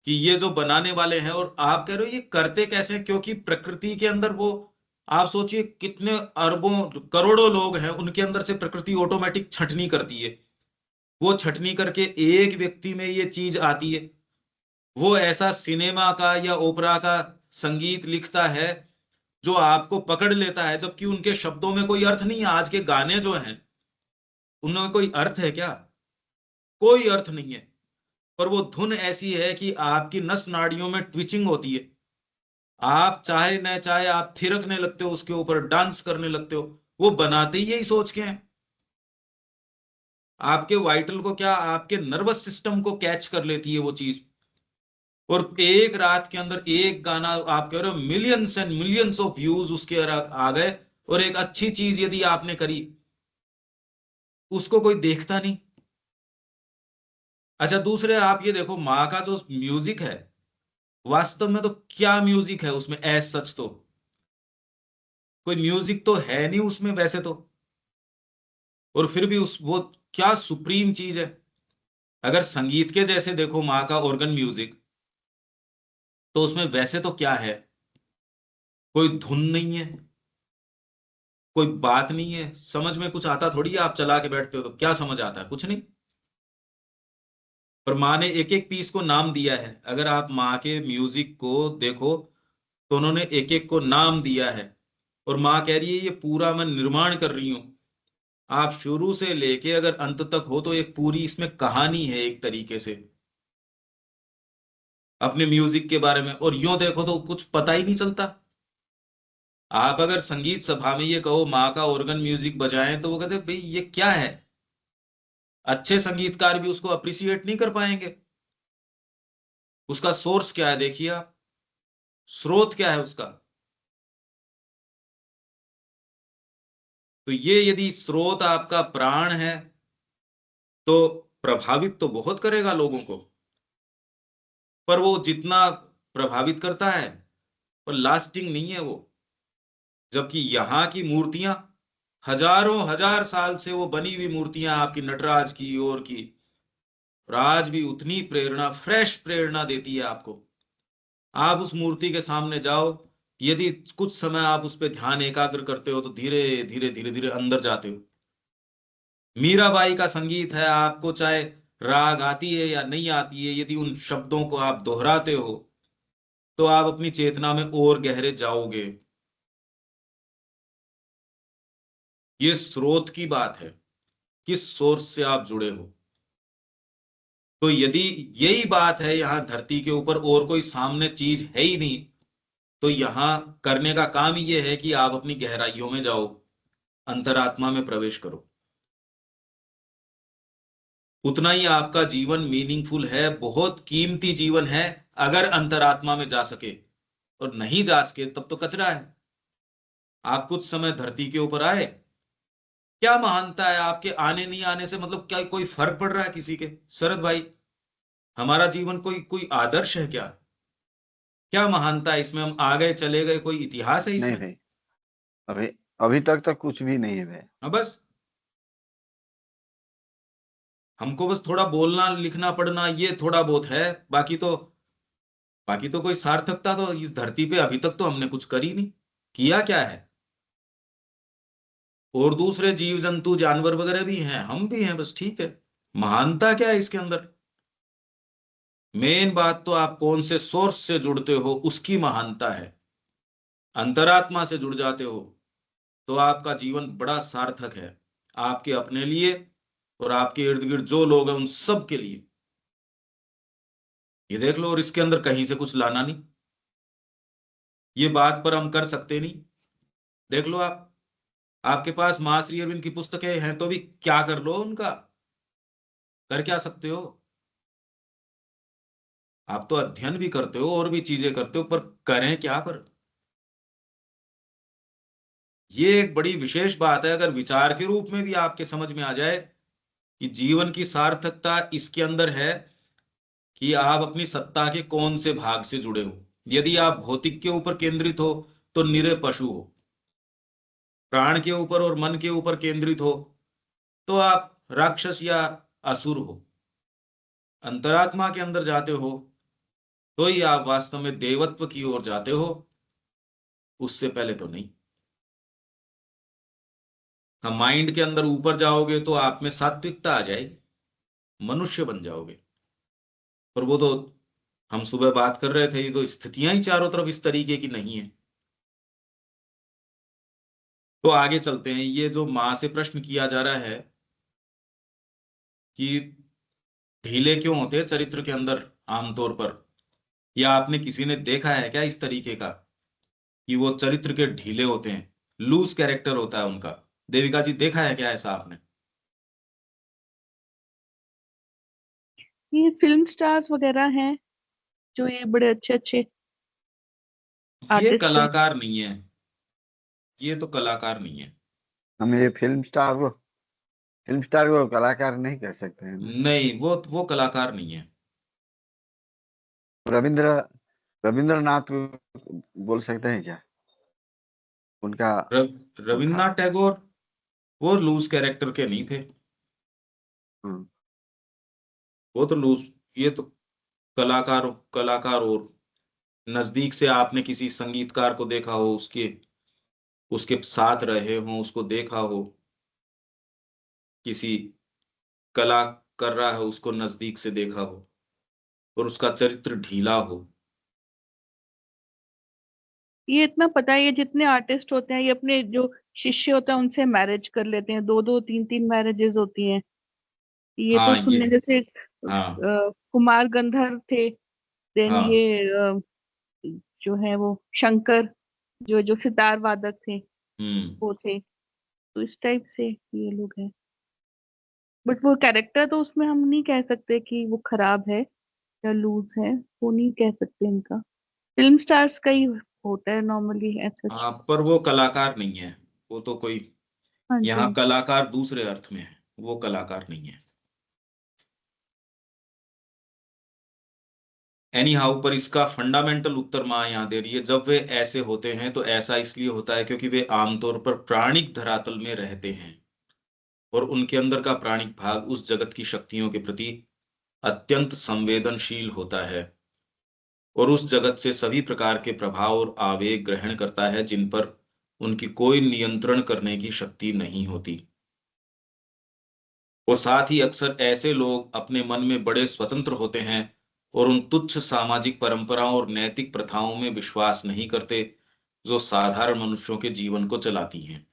कि ये जो बनाने वाले हैं, और आप कह रहे हो ये करते कैसे हैं, क्योंकि प्रकृति के अंदर वो, आप सोचिए कितने अरबों करोड़ों लोग हैं, उनके अंदर से प्रकृति ऑटोमेटिक छटनी करती है। वो छटनी करके एक व्यक्ति में ये चीज आती है। वो ऐसा सिनेमा का या ओपरा का संगीत लिखता है जो आपको पकड़ लेता है, जबकि उनके शब्दों में कोई अर्थ नहीं है। आज के गाने जो हैं उनमें कोई अर्थ है क्या? कोई अर्थ नहीं है। पर वो धुन ऐसी है कि आपकी नस नाड़ियों में ट्विचिंग होती है। आप चाहे न चाहे आप थिरकने लगते हो, उसके ऊपर डांस करने लगते हो। वो बनाते ही यही सोच के हैं। आपके वाइटल को क्या, आपके नर्वस सिस्टम को कैच कर लेती है वो चीज। और एक रात के अंदर एक गाना, आप कह रहे हो millions and millions of views उसके आ गए, और एक अच्छी चीज यदि आपने करी, उसको कोई देखता नहीं। अच्छा, दूसरे आप ये देखो, माँ का जो म्यूजिक है, वास्तव में तो क्या म्यूजिक है उसमें? एज सच तो कोई म्यूजिक तो है नहीं उसमें वैसे तो। और फिर भी उस वो क्या सुप्रीम चीज है। अगर संगीत के जैसे देखो माँ का ऑर्गन म्यूजिक, तो उसमें वैसे तो क्या है? कोई धुन नहीं है, कोई बात नहीं है, समझ में कुछ आता थोड़ी है। आप चला के बैठते हो तो क्या समझ आता है? कुछ नहीं। पर माँ ने एक एक पीस को नाम दिया है। अगर आप माँ के म्यूजिक को देखो तो उन्होंने एक एक को नाम दिया है। और माँ कह रही है ये पूरा मैं निर्माण कर रही हूं। आप शुरू से लेके अगर अंत तक हो तो एक पूरी इसमें कहानी है एक तरीके से, अपने म्यूजिक के बारे में। और यूं देखो तो कुछ पता ही नहीं चलता। आप अगर संगीत सभा में ये कहो माँ का ऑर्गन म्यूजिक बजाएं, तो वो कहते भाई ये क्या है। अच्छे संगीतकार भी उसको अप्रिसिएट नहीं कर पाएंगे। उसका सोर्स क्या है देखिए आप, स्रोत क्या है उसका। तो ये यदि स्रोत आपका प्राण है, तो प्रभावित तो बहुत करेगा लोगों को। पर वो जितना प्रभावित करता है, पर लास्टिंग नहीं है वो। जबकि यहाँ की मूर्तियां, हजारों हजार साल से वो बनी हुई मूर्तियां, आपकी नटराज की और की, और आज भी उतनी प्रेरणा, फ्रेश प्रेरणा देती है आपको। आप उस मूर्ति के सामने जाओ, यदि कुछ समय आप उस पर ध्यान एकाग्र करते हो तो धीरे धीरे धीरे धीरे अंदर जाते हो। मीराबाई का संगीत है, आपको चाहे राग आती है या नहीं आती है, यदि उन शब्दों को आप दोहराते हो तो आप अपनी चेतना में और गहरे जाओगे। ये स्रोत की बात है, किस सोर्स से आप जुड़े हो। तो यदि यही बात है, यहां धरती के ऊपर और कोई सामने चीज है ही नहीं, तो यहां करने का काम ही यह है कि आप अपनी गहराइयों में जाओ, अंतरात्मा में प्रवेश करो। उतना ही आपका जीवन मीनिंगफुल है, बहुत कीमती जीवन है, अगर अंतरात्मा में जा सके। और नहीं जा सके तब तो कचरा है। आप कुछ समय धरती के ऊपर आए, क्या महानता है आपके आने नहीं आने से, मतलब क्या कोई फर्क पड़ रहा है किसी के? शरद भाई, हमारा जीवन कोई कोई आदर्श है क्या? क्या महानता है इसमें? हम आ गए चले गए, कोई इतिहास है नहीं इसमें? भाई, अभी अभी तक तो कुछ भी नहीं है भाई। हाँ, बस हमको बस थोड़ा बोलना लिखना पढ़ना ये थोड़ा बहुत है, बाकी तो कोई सार्थकता तो इस धरती पे अभी तक तो हमने कुछ करी नहीं। किया क्या है? और दूसरे जीव जंतु जानवर वगैरह भी हैं, हम भी हैं, बस ठीक है। महानता क्या है इसके अंदर? मेन बात तो आप कौन से सोर्स से जुड़ते हो उसकी महानता है। अंतरात्मा से जुड़ जाते हो तो आपका जीवन बड़ा सार्थक है, आपके अपने लिए और आपके इर्द गिर्द जो लोग हैं उन सब के लिए। ये देख लो, और इसके अंदर कहीं से कुछ लाना नहीं, ये बात पर हम कर सकते नहीं। देख लो आप, आपके पास मां श्री अरविंद की पुस्तकें हैं तो भी क्या कर लो उनका, कर क्या सकते हो? आप तो अध्ययन भी करते हो और भी चीजें करते हो, पर करें क्या? पर ये एक बड़ी विशेष बात है, अगर विचार के रूप में भी आपके समझ में आ जाए कि जीवन की सार्थकता इसके अंदर है कि आप अपनी सत्ता के कौन से भाग से जुड़े हो। यदि आप भौतिक के ऊपर केंद्रित हो तो निरे पशु हो, प्राण के ऊपर और मन के ऊपर केंद्रित हो तो आप राक्षस या असुर हो, अंतरात्मा के अंदर जाते हो तो ही आप वास्तव में देवत्व की ओर जाते हो, उससे पहले तो नहीं। हम माइंड के अंदर ऊपर जाओगे तो आप में सात्विकता आ जाएगी, मनुष्य बन जाओगे। पर वो तो हम सुबह बात कर रहे थे, ये तो स्थितियां ही चारों तरफ इस तरीके की नहीं है। तो आगे चलते हैं। ये जो मां से प्रश्न किया जा रहा है कि ढीले क्यों होते हैं चरित्र के अंदर आमतौर पर, या आपने किसी ने देखा है क्या इस तरीके का कि वो चरित्र के ढीले होते हैं, लूज कैरेक्टर होता है उनका? देविका जी, देखा है क्या ऐसा आपने? ये फिल्म स्टार्स वगैरह हैं जो ये बड़े अच्छे अच्छे ये आर्टिस्ट हैं। कलाकार नहीं है, ये तो कलाकार नहीं है। हम ये फिल्म स्टार को कलाकार नहीं कह सकते हैं ना। नहीं, वो कलाकार नहीं है। रविंद्र रविंद्रनाथ को बोल सकते हैं क्या? उनका वो था। रविन्द्रनाथ टैगोर वो लूज कैरेक्टर के नहीं थे, हम्म, वो तो लूज, ये तो कलाकार कलाकार। और नजदीक से आपने किसी संगीतकार को देखा हो, उसके उसके साथ रहे हो, उसको देखा हो, किसी कला कर रहा है उसको नजदीक से देखा हो और उसका चरित्र ढीला हो। ये इतना पता है, ये जितने आर्टिस्ट होते हैं ये अपने जो शिष्य होते हैं उनसे मैरिज कर लेते हैं, दो दो तीन तीन मैरिजेस होती हैं। ये तो हाँ, ये सुनने जैसे हाँ कुमार गंधर्व थे। देन हाँ। ये जो है वो शंकर, जो जो सितार वादक थे हम्म। वो थे। तो इस टाइप से ये लोग हैं। बट वो कैरेक्टर तो उसमें हम नहीं कह सकते कि वो खराब है या लूज है, वो नहीं कह सकते इनका। फिल्म स्टार्स का ही होता है नॉर्मली ऐसा। हाँ, पर वो कलाकार नहीं है, वो तो कोई, हाँ जी, हाँ यहाँ जी। कलाकार दूसरे अर्थ में है, वो कलाकार नहीं है। एनी हाउ, पर इसका फंडामेंटल उत्तर माँ यहाँ दे रही है, जब वे ऐसे होते हैं तो ऐसा इसलिए होता है क्योंकि वे आमतौर पर प्राणिक धरातल में रहते हैं और उनके अंदर का प्राणिक भाग उस जगत की शक्तियों के प्रति अत्यंत संवेदनशील होता है और उस जगत से सभी प्रकार के प्रभाव और आवेग ग्रहण करता है जिन पर उनकी कोई नियंत्रण करने की शक्ति नहीं होती। और साथ ही अक्सर ऐसे लोग अपने मन में बड़े स्वतंत्र होते हैं और उन तुच्छ सामाजिक परंपराओं और नैतिक प्रथाओं में विश्वास नहीं करते जो साधारण मनुष्यों के जीवन को चलाती हैं।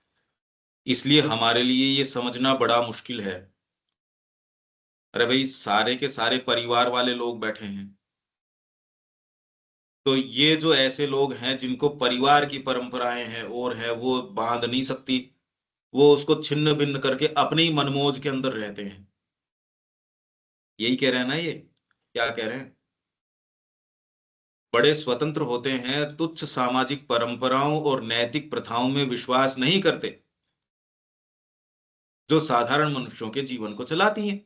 इसलिए हमारे लिए ये समझना बड़ा मुश्किल है। अरे भाई, सारे के सारे परिवार वाले लोग बैठे हैं, तो ये जो ऐसे लोग हैं जिनको परिवार की परंपराएं हैं और है वो बांध नहीं सकती, वो उसको छिन्न भिन्न करके अपने ही मनमोज के अंदर रहते हैं। यही कह रहे हैं ना, ये क्या कह रहे हैं? बड़े स्वतंत्र होते हैं, तुच्छ सामाजिक परंपराओं और नैतिक प्रथाओं में विश्वास नहीं करते जो साधारण मनुष्यों के जीवन को चलाती हैं।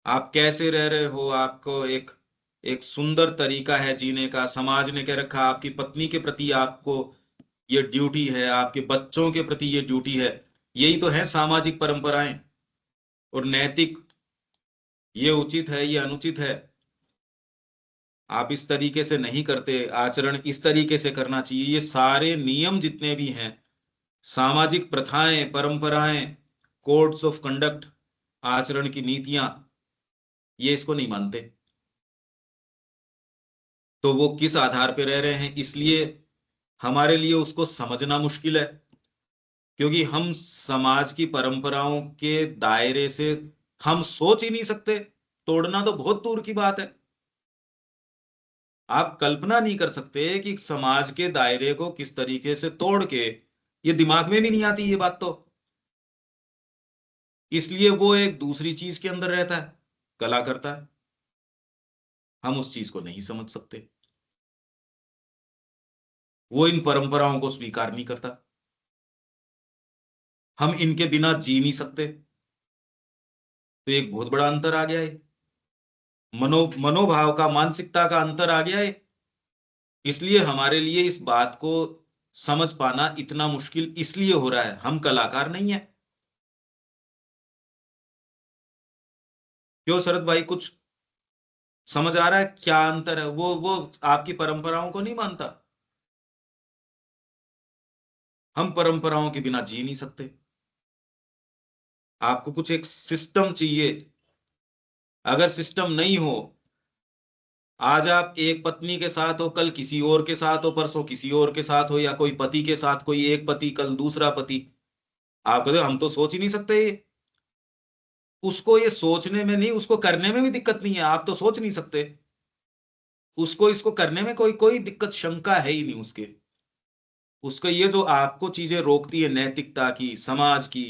आप कैसे रह रहे हो, आपको एक एक सुंदर तरीका है जीने का, समाज ने कह रखा आपकी पत्नी के प्रति आपको ये ड्यूटी है, आपके बच्चों के प्रति ये ड्यूटी है। यही तो है सामाजिक परंपराएं और नैतिक। ये उचित है, ये अनुचित है, आप इस तरीके से नहीं करते, आचरण इस तरीके से करना चाहिए। ये सारे नियम जितने भी हैं, सामाजिक प्रथाएं, परंपराएं, कोड्स ऑफ कंडक्ट, आचरण की नीतियां, ये इसको नहीं मानते। तो वो किस आधार पे रह रहे हैं, इसलिए हमारे लिए उसको समझना मुश्किल है, क्योंकि हम समाज की परंपराओं के दायरे से हम सोच ही नहीं सकते। तोड़ना तो बहुत दूर की बात है। आप कल्पना नहीं कर सकते कि समाज के दायरे को किस तरीके से तोड़ के, ये दिमाग में भी नहीं आती ये बात तो। इसलिए वो एक दूसरी चीज के अंदर रहता है, कला करता है। हम उस चीज को नहीं समझ सकते, वो इन परंपराओं को स्वीकार नहीं करता। हम इनके बिना जी नहीं सकते। तो एक बहुत बड़ा अंतर आ गया है, मनोभाव का, मानसिकता का अंतर आ गया है। इसलिए हमारे लिए इस बात को समझ पाना इतना मुश्किल इसलिए हो रहा है, हम कलाकार नहीं है। क्यों शरद भाई, कुछ समझ आ रहा है क्या अंतर है? वो आपकी परंपराओं को नहीं मानता। हम परंपराओं के बिना जी नहीं सकते। आपको कुछ एक सिस्टम चाहिए। अगर सिस्टम नहीं हो, आज आप एक पत्नी के साथ हो, कल किसी और के साथ हो, परसों किसी और के साथ हो, या कोई पति के साथ कोई एक पति, कल दूसरा पति, आप कहते हो हम तो सोच ही नहीं सकते ये। उसको ये सोचने में नहीं, उसको करने में भी दिक्कत नहीं है, आप तो सोच नहीं सकते। उसको इसको करने में कोई कोई दिक्कत, शंका है ही नहीं उसके। उसको ये जो आपको चीजें रोकती है, नैतिकता की, समाज की,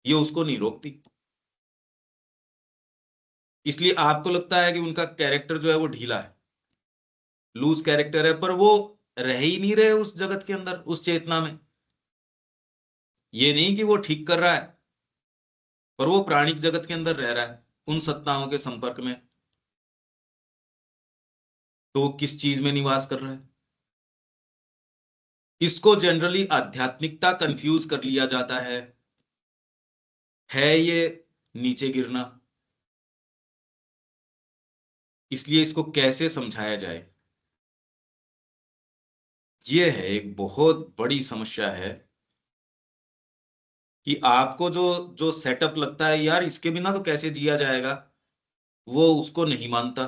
ये उसको नहीं रोकती। इसलिए आपको लगता है कि उनका कैरेक्टर जो है वो ढीला है, लूज कैरेक्टर है, पर वो रह ही नहीं रहे उस जगत के अंदर, उस चेतना में। ये नहीं कि वो ठीक कर रहा है, पर वो प्राणिक जगत के अंदर रह रहा है, उन सत्ताओं के संपर्क में। तो वो किस चीज में निवास कर रहा है? इसको जनरली आध्यात्मिकता कंफ्यूज कर लिया जाता है ये नीचे गिरना। इसलिए इसको कैसे समझाया जाए, ये है एक बहुत बड़ी समस्या है। कि आपको जो जो सेटअप लगता है यार इसके बिना तो कैसे जिया जाएगा, वो उसको नहीं मानता।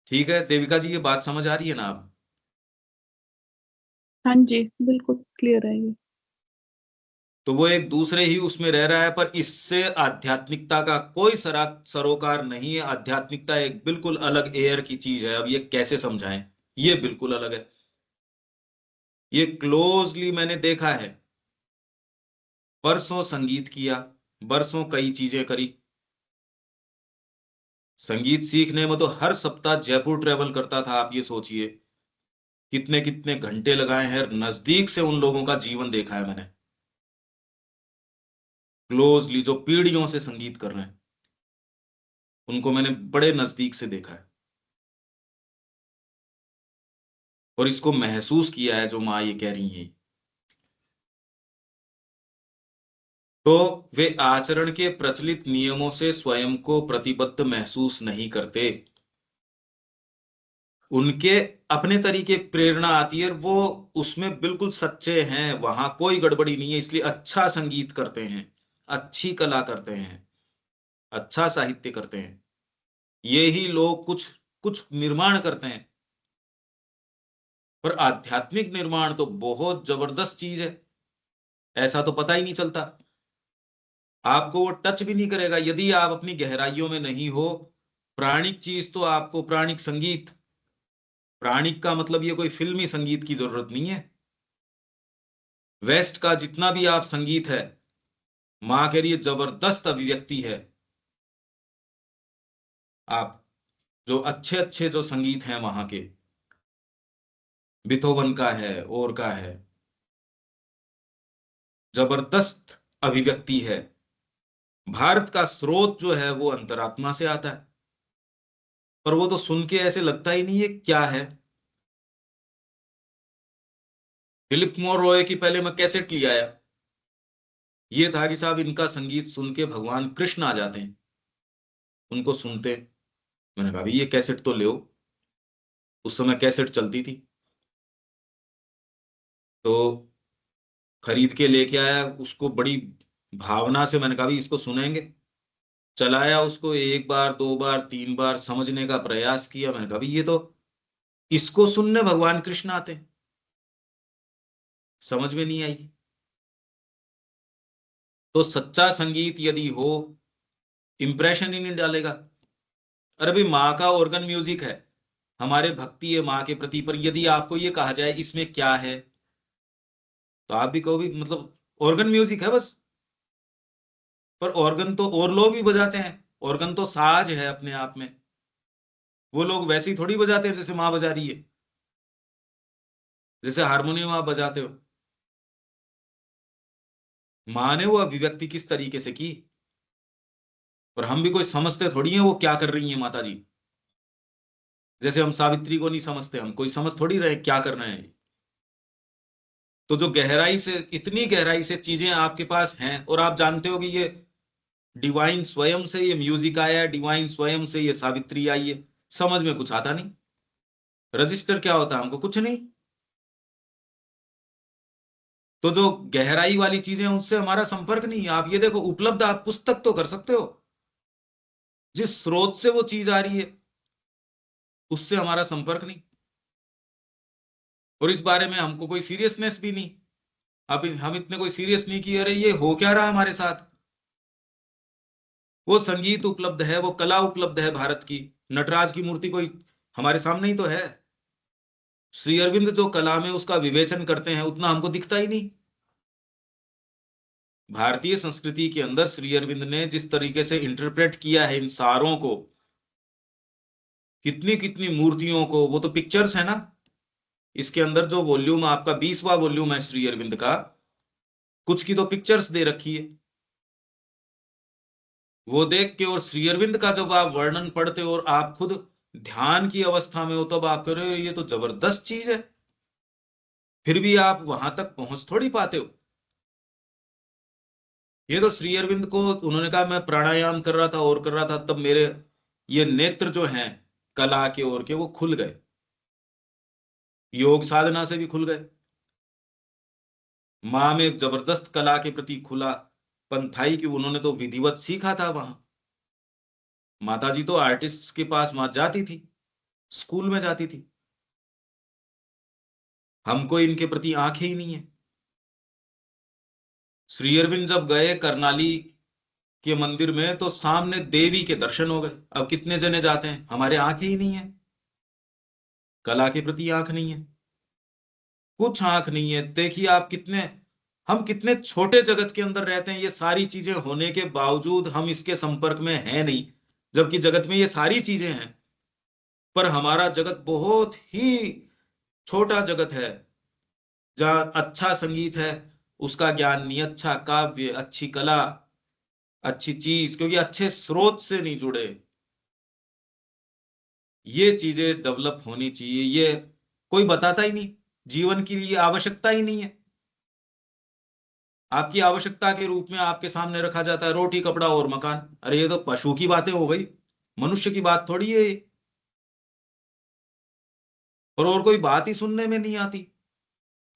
ठीक है देविका जी, ये बात समझ आ रही है ना आप? हाँ जी, बिल्कुल क्लियर है ये। तो वो एक दूसरे ही उसमें रह रहा है, पर इससे आध्यात्मिकता का कोई सरोकार नहीं है। आध्यात्मिकता एक बिल्कुल अलग एयर की चीज है। अब ये कैसे समझाएं, ये बिल्कुल अलग है। ये क्लोजली मैंने देखा है, बरसों संगीत किया, बरसों कई चीजें करी। संगीत सीखने में तो हर सप्ताह जयपुर ट्रेवल करता था। आप ये सोचिए कितने कितने घंटे लगाए हैं, नजदीक से उन लोगों का जीवन देखा है मैंने, क्लोजली, जो पीढ़ियों से संगीत कर रहे हैं, उनको मैंने बड़े नजदीक से देखा है। और इसको महसूस किया है जो माँ ये कह रही है। तो वे आचरण के प्रचलित नियमों से स्वयं को प्रतिबद्ध महसूस नहीं करते। उनके अपने तरीके प्रेरणा आती है, वो उसमें बिल्कुल सच्चे हैं, वहां कोई गड़बड़ी नहीं है, इसलिए अच्छा संगीत करते हैं, अच्छी कला करते हैं, अच्छा साहित्य करते हैं। ये ही लोग कुछ कुछ निर्माण करते हैं। पर आध्यात्मिक निर्माण तो बहुत जबरदस्त चीज है, ऐसा तो पता ही नहीं चलता, आपको वो टच भी नहीं करेगा यदि आप अपनी गहराइयों में नहीं हो। प्राणिक चीज तो आपको, प्राणिक संगीत, प्राणिक का मतलब ये कोई फिल्मी संगीत की जरूरत नहीं है। वेस्ट का जितना भी आप संगीत है, मां के लिए जबरदस्त अभिव्यक्ति है। आप जो अच्छे अच्छे जो संगीत हैं वहां के, बिथोवन का है और का है, जबरदस्त अभिव्यक्ति है। भारत का स्रोत जो है वो अंतरात्मा से आता है, पर वो तो सुन के ऐसे लगता ही नहीं है क्या है। फिलिप मोर रॉय की पहले मैं कैसेट ले आया, ये था कि साहब इनका संगीत सुन के भगवान कृष्ण आ जाते हैं, उनको सुनते। मैंने कहा भाई ये कैसेट तो ले, उस समय कैसेट चलती थी, तो खरीद के लेके आया उसको बड़ी भावना से। मैंने कहा भाई इसको सुनेंगे, चलाया उसको, एक बार दो बार तीन बार समझने का प्रयास किया। मैंने कहा भाई ये तो, इसको सुनने भगवान कृष्ण आते हैं, समझ में नहीं आई। तो सच्चा संगीत यदि हो, इंप्रेशन ही नहीं डालेगा। अरे भाई माँ का ऑर्गन म्यूजिक है, हमारे भक्ति है माँ के प्रति, पर यदि आपको ये कहा जाए इसमें क्या है, तो आप भी कहो भी मतलब ऑर्गन म्यूजिक है बस। पर ऑर्गन तो और लोग भी बजाते हैं, ऑर्गन तो साज है अपने आप में, वो लोग वैसे ही थोड़ी बजाते हैं जैसे माँ बजा रही है, जैसे हारमोनियम आप बजाते हो। माँ ने वो अभिव्यक्ति किस तरीके से की, पर हम भी कोई समझते थोड़ी हैं वो क्या कर रही हैं माता जी। जैसे हम सावित्री को नहीं समझते, हम कोई समझ थोड़ी रहे क्या कर रहे हैं। तो जो गहराई से, इतनी गहराई से चीजें आपके पास हैं, और आप जानते हो कि ये डिवाइन स्वयं से ये म्यूजिक आया है, डिवाइन स्वयं से ये सावित्री आई है, समझ में कुछ आता नहीं। रजिस्टर क्या होता है हमको कुछ नहीं। तो जो गहराई वाली चीजें हैं उससे हमारा संपर्क नहीं है। आप ये देखो, उपलब्ध आप पुस्तक तो कर सकते हो, जिस स्रोत से वो चीज आ रही है उससे हमारा संपर्क नहीं। और इस बारे में हमको कोई सीरियसनेस भी नहीं। अब हम इतने कोई सीरियस नहीं कि अरे ये हो क्या रहा हमारे साथ। वो संगीत उपलब्ध है, वो कला उपलब्ध है भारत की, नटराज की मूर्ति कोई हमारे सामने ही तो है। श्री अरविंद जो कला में उसका विवेचन करते हैं उतना हमको दिखता ही नहीं। भारतीय संस्कृति के अंदर श्री अरविंद ने जिस तरीके से इंटरप्रेट किया है इन सारों को, कितनी कितनी मूर्तियों को, वो तो पिक्चर्स है ना। इसके अंदर जो वॉल्यूम आपका 20वां वॉल्यूम है श्री अरविंद का, कुछ की तो पिक्चर्स दे रखी है। वो देख के और श्री अरविंद का जब आप वर्णन पढ़ते हो और आप खुद ध्यान की अवस्था में हो, तब आप कह रहे हो ये तो जबरदस्त चीज है, फिर भी आप वहां तक पहुंच थोड़ी पाते हो। ये तो श्री अरविंद को उन्होंने कहा मैं प्राणायाम कर रहा था और कर रहा था, तब मेरे ये नेत्र जो हैं कला के ओर के वो खुल गए, योग साधना से भी खुल गए। माँ में जबरदस्त कला के प्रति खुला पंथाई की, उन्होंने तो विधिवत सीखा था वहां। माता जी तो आर्टिस्ट के पास वहां जाती थी, स्कूल में जाती थी। हमको इनके प्रति आंखें ही नहीं है। श्री अरविंद जब गए करनाली के मंदिर में तो सामने देवी के दर्शन हो गए। अब कितने जने जाते हैं, हमारे आंखें ही नहीं है, कला के प्रति आंख नहीं है, कुछ आंख नहीं है। देखिए आप कितने, हम कितने छोटे जगत के अंदर रहते हैं, ये सारी चीजें होने के बावजूद हम इसके संपर्क में हैं नहीं, जबकि जगत में ये सारी चीजें हैं। पर हमारा जगत बहुत ही छोटा जगत है, जहाँ अच्छा संगीत है उसका ज्ञान नहीं, अच्छा काव्य, अच्छी कला, अच्छी चीज, क्योंकि अच्छे स्रोत से नहीं जुड़े। ये चीजें डेवलप होनी चाहिए, ये कोई बताता ही नहीं, जीवन के लिए आवश्यकता ही नहीं है। आपकी आवश्यकता के रूप में आपके सामने रखा जाता है रोटी, कपड़ा और मकान। अरे ये तो पशु की बातें हो गई, मनुष्य की बात थोड़ी है ये। और कोई बात ही सुनने में नहीं आती।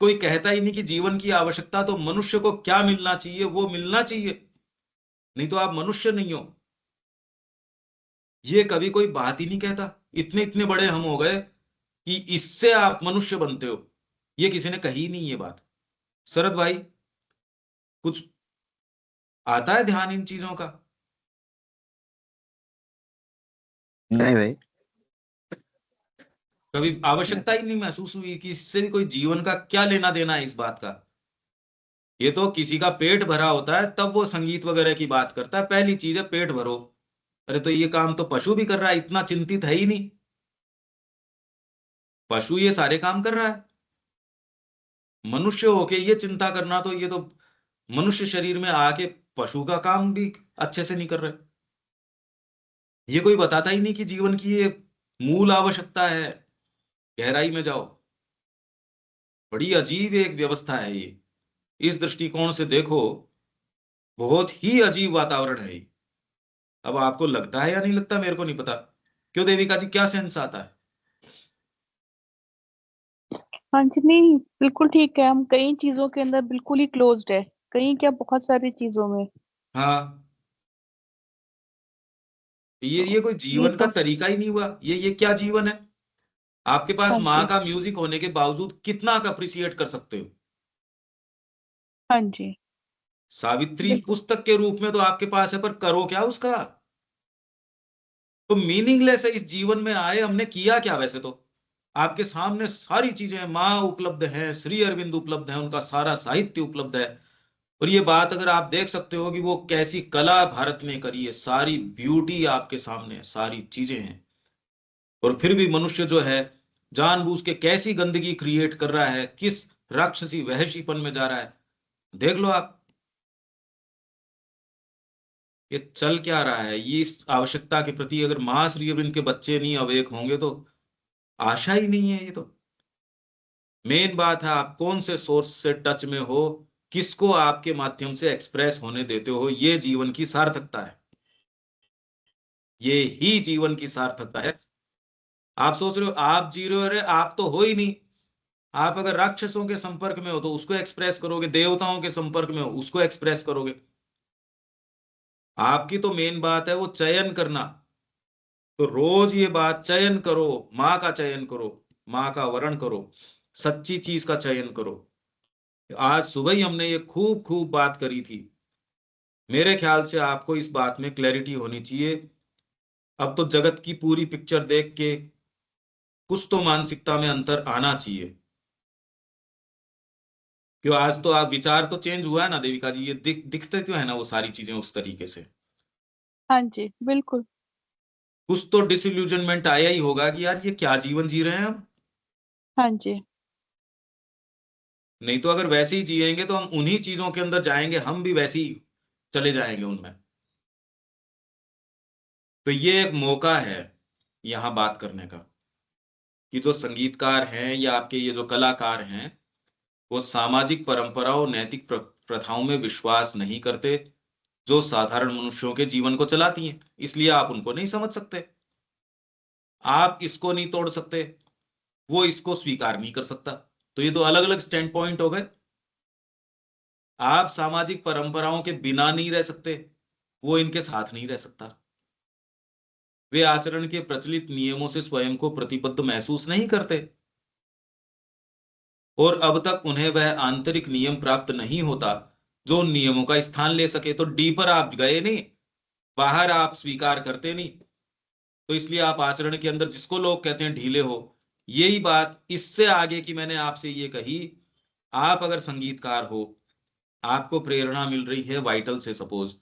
कोई कहता ही नहीं कि जीवन की आवश्यकता तो मनुष्य को क्या मिलना चाहिए वो मिलना चाहिए, नहीं तो आप मनुष्य नहीं हो। ये कभी कोई बात ही नहीं कहता। इतने इतने बड़े हम हो गए कि इससे आप मनुष्य बनते हो, ये किसी ने कही नहीं ये बात। शरद भाई, कुछ आता है ध्यान इन चीजों का? नहीं भाई। कभी आवश्यकता ही नहीं महसूस हुई कि इससे भी कोई जीवन का क्या लेना देना है इस बात का? ये तो किसी का पेट भरा होता है तब वो संगीत वगैरह की बात करता है। पहली चीज है पेट भरो। अरे तो ये काम तो पशु भी कर रहा है, इतना चिंतित है ही नहीं। पशु ये सारे काम कर रहा है, मनुष्य होके ये चिंता करना, तो ये तो मनुष्य शरीर में आके पशु का काम भी अच्छे से नहीं कर रहे। ये कोई बताता ही नहीं कि जीवन की ये मूल आवश्यकता है। गहराई में जाओ, बड़ी अजीब एक व्यवस्था है ये। इस दृष्टिकोण से देखो, बहुत ही अजीब वातावरण है ये। अब आपको लगता है या नहीं लगता मेरे को नहीं पता। क्यों देविका जी, क्या सेंस आता है? हाँ जी, नहीं बिल्कुल ठीक है। हम कई चीजों के अंदर बिल्कुल ही क्लोज्ड है, कई क्या बहुत सारी चीजों में। हाँ, ये तो कोई ये जीवन का तो तरीका ही नहीं हुआ। ये क्या जीवन है? आपके पास हाँ माँ जी, का म्यूजिक होने के बावजूद कितना आप अप्रिसिएट कर सकते हो? हाँ जी, सावित्री बिल्कुल। पुस्तक के रूप में तो आपके पास है, पर करो क्या उसका? तो मीनिंगलेस है। इस जीवन में आए हमने किया क्या वैसे? तो आपके सामने सारी चीजें हैं, माँ उपलब्ध है, श्री अरविंद उपलब्ध है, उनका सारा साहित्य उपलब्ध है। और ये बात अगर आप देख सकते हो कि वो कैसी कला भारत ने करी है, सारी ब्यूटी आपके सामने है, सारी चीजें हैं। और फिर भी मनुष्य जो है जानबूझ के कैसी गंदगी क्रिएट कर रहा है, किस राक्षसी वहशीपन में जा रहा है, देख लो आप। ये चल क्या रहा है? ये इस आवश्यकता के प्रति अगर महाश्री अरविंद के बच्चे नहीं अवेक होंगे तो आशा ही नहीं है। ये तो मेन बात है, आप कौन से सोर्स से टच में हो, किसको आपके माध्यम से एक्सप्रेस होने देते हो, ये जीवन की सार्थकता है। ये ही जीवन की सार्थकता है। आप सोच रहे हो आप जी रहे हो, अरे आप तो हो ही नहीं। आप अगर राक्षसों के संपर्क में हो तो उसको एक्सप्रेस करोगे, देवताओं के संपर्क में हो उसको एक्सप्रेस करोगे। आपकी तो मेन बात है वो चयन करना। तो रोज ये बात चयन करो, माँ का चयन करो, माँ का वर्ण करो, सच्ची चीज का चयन करो। आज सुबह ही हमने ये खूब खूब बात करी थी। मेरे ख्याल से आपको इस बात में क्लैरिटी होनी चाहिए। अब तो जगत की पूरी पिक्चर देख के कुछ तो मानसिकता में अंतर आना चाहिए। क्यों आज तो आप विचार तो चेंज हुआ है ना देविका जी? ये दिखते क्यों है ना वो सारी चीजें उस तरीके से? हाँ जी, बिल्कुल। कुछ तो डिसइल्यूजनमेंट आया ही होगा कि यार ये क्या जीवन जी रहे हैं हम। हाँ जी, नहीं तो अगर वैसे ही जिएंगे तो हम उन्हीं चीजों के अंदर जाएंगे, हम भी वैसे ही चले जाएंगे उनमें। तो ये एक मौका है यहाँ बात करने का कि जो संगीतकार हैं या आपके ये जो कलाकार हैं, वो सामाजिक परंपराओं, नैतिक प्रथाओं में विश्वास नहीं करते जो साधारण मनुष्यों के जीवन को चलाती हैं। इसलिए आप उनको नहीं समझ सकते, आप इसको नहीं तोड़ सकते, वो इसको स्वीकार नहीं कर सकता। तो ये तो अलग अलग स्टैंड पॉइंट हो गए। आप सामाजिक परंपराओं के बिना नहीं रह सकते, वो इनके साथ नहीं रह सकता। वे आचरण के प्रचलित नियमों से स्वयं को प्रतिबद्ध महसूस नहीं करते, और अब तक उन्हें वह आंतरिक नियम प्राप्त नहीं होता जो उन नियमों का स्थान ले सके। तो डीपर आप गए नहीं, बाहर आप स्वीकार करते नहीं। तो इसलिए आप आचरण के अंदर जिसको लोग कहते हैं ढीले हो, यही बात इससे आगे की मैंने आपसे ये कही। आप अगर संगीतकार हो, आपको प्रेरणा मिल रही है वाइटल से सपोज,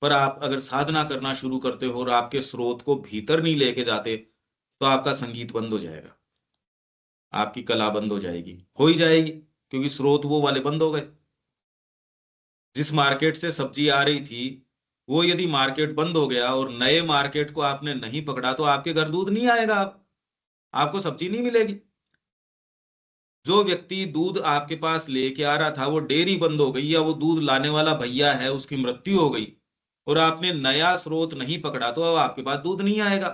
पर आप अगर साधना करना शुरू करते हो और आपके स्रोत को भीतर नहीं लेके जाते, तो आपका संगीत बंद हो जाएगा, आपकी कला बंद हो जाएगी, हो ही जाएगी, क्योंकि स्रोत वो वाले बंद हो गए। जिस मार्केट से सब्जी आ रही थी, वो यदि मार्केट बंद हो गया और नए मार्केट को आपने नहीं पकड़ा, तो आपके घर दूध नहीं आएगा, आपको सब्जी नहीं मिलेगी। जो व्यक्ति दूध आपके पास लेके आ रहा था वो डेयरी बंद हो गई, या वो दूध लाने वाला भैया है उसकी मृत्यु हो गई, और आपने नया स्रोत नहीं पकड़ा, तो अब आपके पास दूध नहीं आएगा।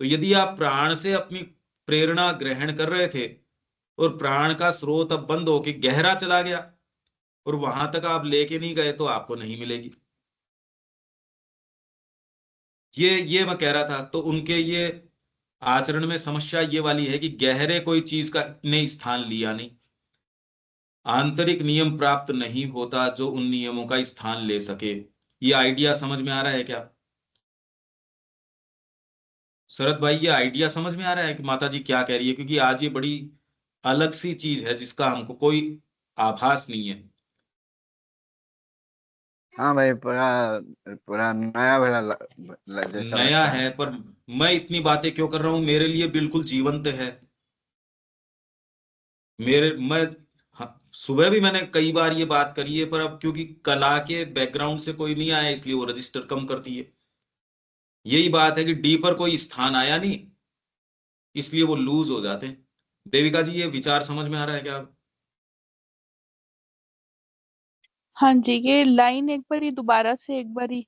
तो यदि आप प्राण से अपनी प्रेरणा ग्रहण कर रहे थे और प्राण का स्रोत अब बंद होके गहरा चला गया और वहां तक आप लेके नहीं गए, तो आपको नहीं मिलेगी। ये मैं कह रहा था। तो उनके ये आचरण में समस्या ये वाली है कि गहरे कोई चीज का ने स्थान लिया नहीं, आंतरिक नियम प्राप्त नहीं होता जो उन नियमों का स्थान ले सके। ये आइडिया समझ में आ रहा है क्या शरद भाई? ये आइडिया समझ में आ रहा है कि माता जी क्या कह रही है? क्योंकि आज ये बड़ी अलग सी चीज है जिसका हमको कोई आभास नहीं है। हाँ भाई, पूरा पूरा नया वाला जैसा नया लगता है, है। पर मैं इतनी बातें क्यों कर रहा हूं, मेरे लिए बिल्कुल जीवंत है। मैं, हाँ, सुबह भी मैंने कई बार ये बात करी है, पर अब क्योंकि कला के बैकग्राउंड से कोई नहीं आया इसलिए वो रजिस्टर कम करती है। यही बात है कि डी पर कोई स्थान आया नहीं, इसलिए वो लूज हो जाते हैं। देविका जी, ये विचार समझ में आ रहा है क्या? हाँ जी, ये लाइन एक बार ही दोबारा से एक बार ही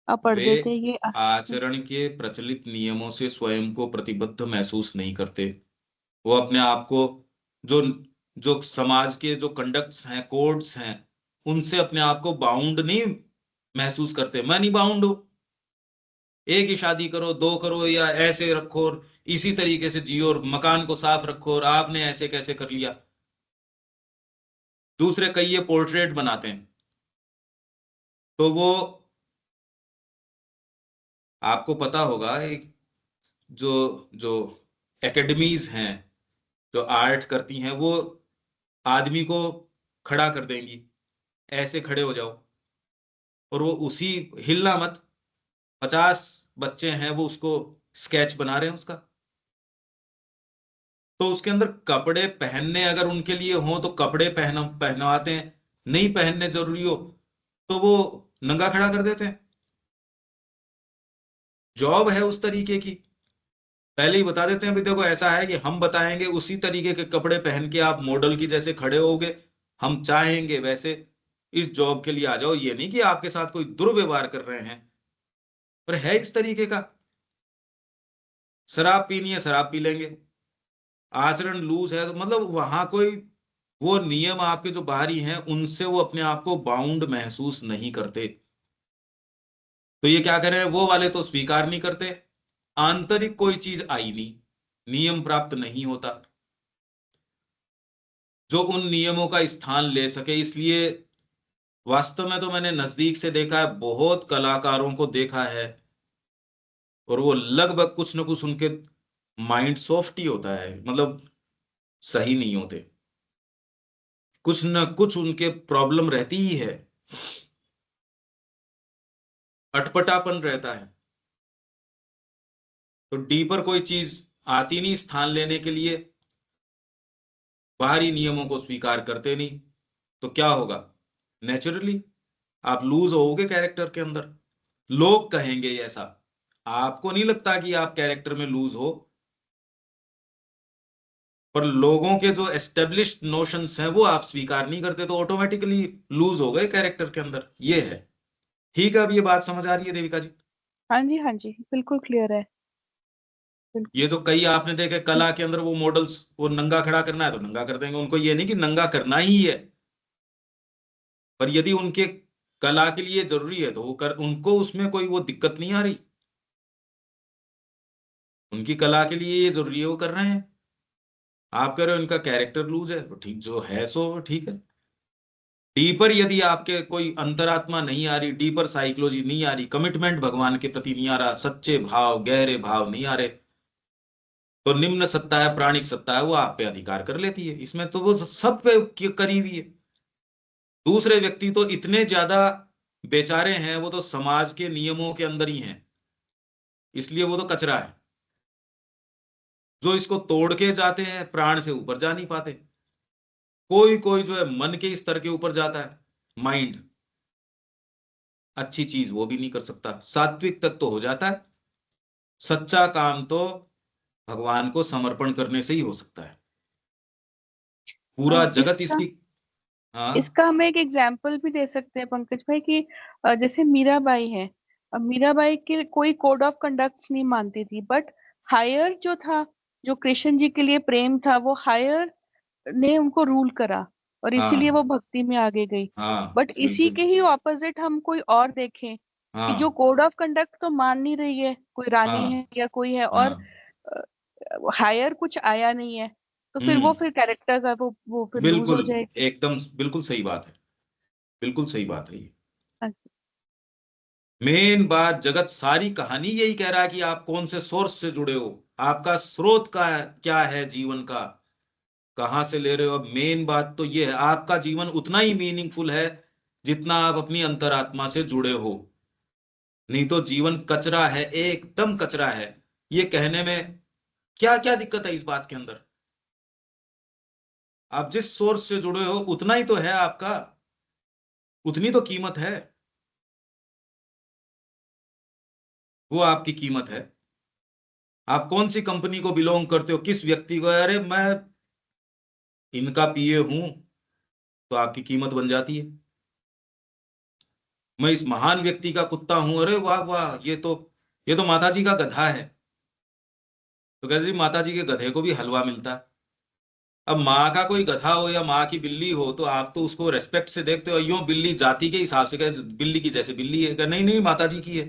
आप पढ़ वे देते हैं ये आचरण के प्रचलित नियमों से स्वयं को प्रतिबद्ध महसूस नहीं करते। वो अपने आप को, जो जो समाज के जो कंडक्ट्स हैं, कोड्स हैं, उनसे अपने आप को बाउंड नहीं महसूस करते। मैं नहीं बाउंड हूं, एक ही शादी करो, दो करो, या ऐसे रखो और इसी तरीके से जियो और मकान को साफ रखो, और आपने ऐसे कैसे कर लिया। दूसरे कई ये पोर्ट्रेट बनाते हैं, तो वो आपको पता होगा, एक जो जो एकेडमीज हैं जो आर्ट करती हैं, वो आदमी को खड़ा कर देंगी, ऐसे खड़े हो जाओ, और वो उसी, हिलना मत। 50 बच्चे हैं वो उसको स्केच बना रहे हैं उसका, तो उसके अंदर कपड़े पहनने अगर उनके लिए हो तो कपड़े पहनवाते हैं, नहीं पहनने जरूरी हो तो वो नंगा खड़ा कर देते हैं। जॉब है उस तरीके की, पहले ही बता देते हैं भी देखो ऐसा है कि हम बताएंगे, उसी तरीके के कपड़े पहन के आप मॉडल की जैसे खड़े होगे, हम चाहेंगे वैसे इस जॉब के लिए आ जाओ। ये नहीं कि आपके साथ कोई दुर्व्यवहार कर रहे हैं, पर है इस तरीके का। शराब पीनी है शराब पी लेंगे, आचरण लूज है तो मतलब वहां कोई वो नियम आपके जो बाहरी हैं उनसे वो अपने आप को बाउंड महसूस नहीं करते। तो ये क्या कर रहे हैं, वो वाले तो स्वीकार नहीं करते, आंतरिक कोई चीज आई नहीं, नियम प्राप्त नहीं होता जो उन नियमों का स्थान ले सके। इसलिए वास्तव में तो मैंने नजदीक से देखा है, बहुत कलाकारों को देखा है, और वो लगभग कुछ न कुछ उनके माइंड सॉफ्ट ही होता है, मतलब सही नहीं होते, कुछ न कुछ उनके प्रॉब्लम रहती ही है, अटपटापन रहता है। तो डीपर कोई चीज आती नहीं स्थान लेने के लिए, बाहरी नियमों को स्वीकार करते नहीं, तो क्या होगा, नेचुरली आप लूज होगे कैरेक्टर के अंदर। लोग कहेंगे ऐसा, आपको नहीं लगता कि आप कैरेक्टर में लूज हो, पर लोगों के जो एस्टेब्लिश्ड नोशंस हैं वो आप स्वीकार नहीं करते, तो ऑटोमेटिकली लूज हो गए कैरेक्टर के अंदर। ये है। ठीक है, अब ये बात समझ आ रही है देविका जी? हाँ जी, हाँ जी, बिल्कुल क्लियर है, बिल्कुल। ये जो कई आपने देखे कला के अंदर, वो मॉडल्स, वो नंगा खड़ा करना है तो नंगा कर देंगे, उनको ये नहीं कि नंगा करना ही है, पर यदि उनके कला के लिए जरूरी है तो वो कर, उनको उसमें कोई वो दिक्कत नहीं आ रही, उनकी कला के लिए ये जरूरी है वो कर रहे हैं। आप कह रहे हो इनका कैरेक्टर लूज है, तो ठीक, जो है सो ठीक है। डीपर यदि आपके कोई अंतरात्मा नहीं आ रही, डीपर साइकोलॉजी नहीं आ रही, कमिटमेंट भगवान के प्रति नहीं आ रहा, सच्चे भाव गहरे भाव नहीं आ रहे, तो निम्न सत्ता है, प्राणिक सत्ता है, वो आप पे अधिकार कर लेती है। इसमें तो वो सब पे करी हुई है। दूसरे व्यक्ति तो इतने ज्यादा बेचारे हैं, वो तो समाज के नियमों के अंदर ही हैं, इसलिए वो तो कचरा है। जो इसको तोड़ के जाते हैं प्राण से ऊपर जा नहीं पाते। कोई कोई जो है मन के स्तर के ऊपर जाता है, माइंड, अच्छी चीज वो भी नहीं कर सकता, सात्विक तक तो हो जाता है। सच्चा काम तो भगवान को समर्पण करने से ही हो सकता है। पूरा जगत इसका इसकी। हाँ इसका हम एक एग्जाम्पल भी दे सकते हैं पंकज भाई कि जैसे मीराबाई है। अब मीराबाई के कोई कोड ऑफ कंडक्ट नहीं मानती थी, बट हायर जो था, जो कृष्ण जी के लिए प्रेम था, वो हायर ने उनको रूल करा और इसीलिए वो हाँ भक्ति में आगे गई। हाँ बट इसी बिल्कुल। के ही ऑपोजिट हम कोई और देखें कि जो हाँ कोड ऑफ कंडक्ट तो मान नहीं रही है, कोई रानी हाँ है या कोई है, और हाँ। हायर कुछ आया नहीं है, तो फिर हम्म। वो फिर कैरेक्टर का वो फिर लूज हो बिल्कुल, जाएगी। एकदम बिल्कुल सही बात है। बिल्कुल सही बात है ये। अच्छा। मेन बात, जगत सारी कहानी यही कह रहा है कि आप कौन से सोर्स से जुड़े हो, आपका स्रोत का क्या है, जीवन का कहाँ से ले रहे हो। अब मेन बात तो ये है, आपका जीवन उतना ही मीनिंगफुल है जितना आप अपनी अंतरात्मा से जुड़े हो। नहीं तो जीवन कचरा है, एकदम कचरा है। ये कहने में क्या क्या दिक्कत है इस बात के अंदर। आप जिस सोर्स से जुड़े हो उतना ही तो है आपका, उतनी तो कीमत है, वो आपकी कीमत है। आप कौन सी कंपनी को बिलोंग करते हो, किस व्यक्ति को, अरे मैं इनका पीए हूं, तो आपकी कीमत बन जाती है। मैं इस महान व्यक्ति का कुत्ता हूं, अरे वाह वाह, ये तो माता जी का गधा है, तो कहते जी माता जी के गधे को भी हलवा मिलता है। अब माँ का कोई गधा हो या माँ की बिल्ली हो, तो आप तो उसको रेस्पेक्ट से देखते हो, यूं बिल्ली जाति के हिसाब से कहे बिल्ली की जैसे बिल्ली है, कहे नहीं नहीं माता जी की है,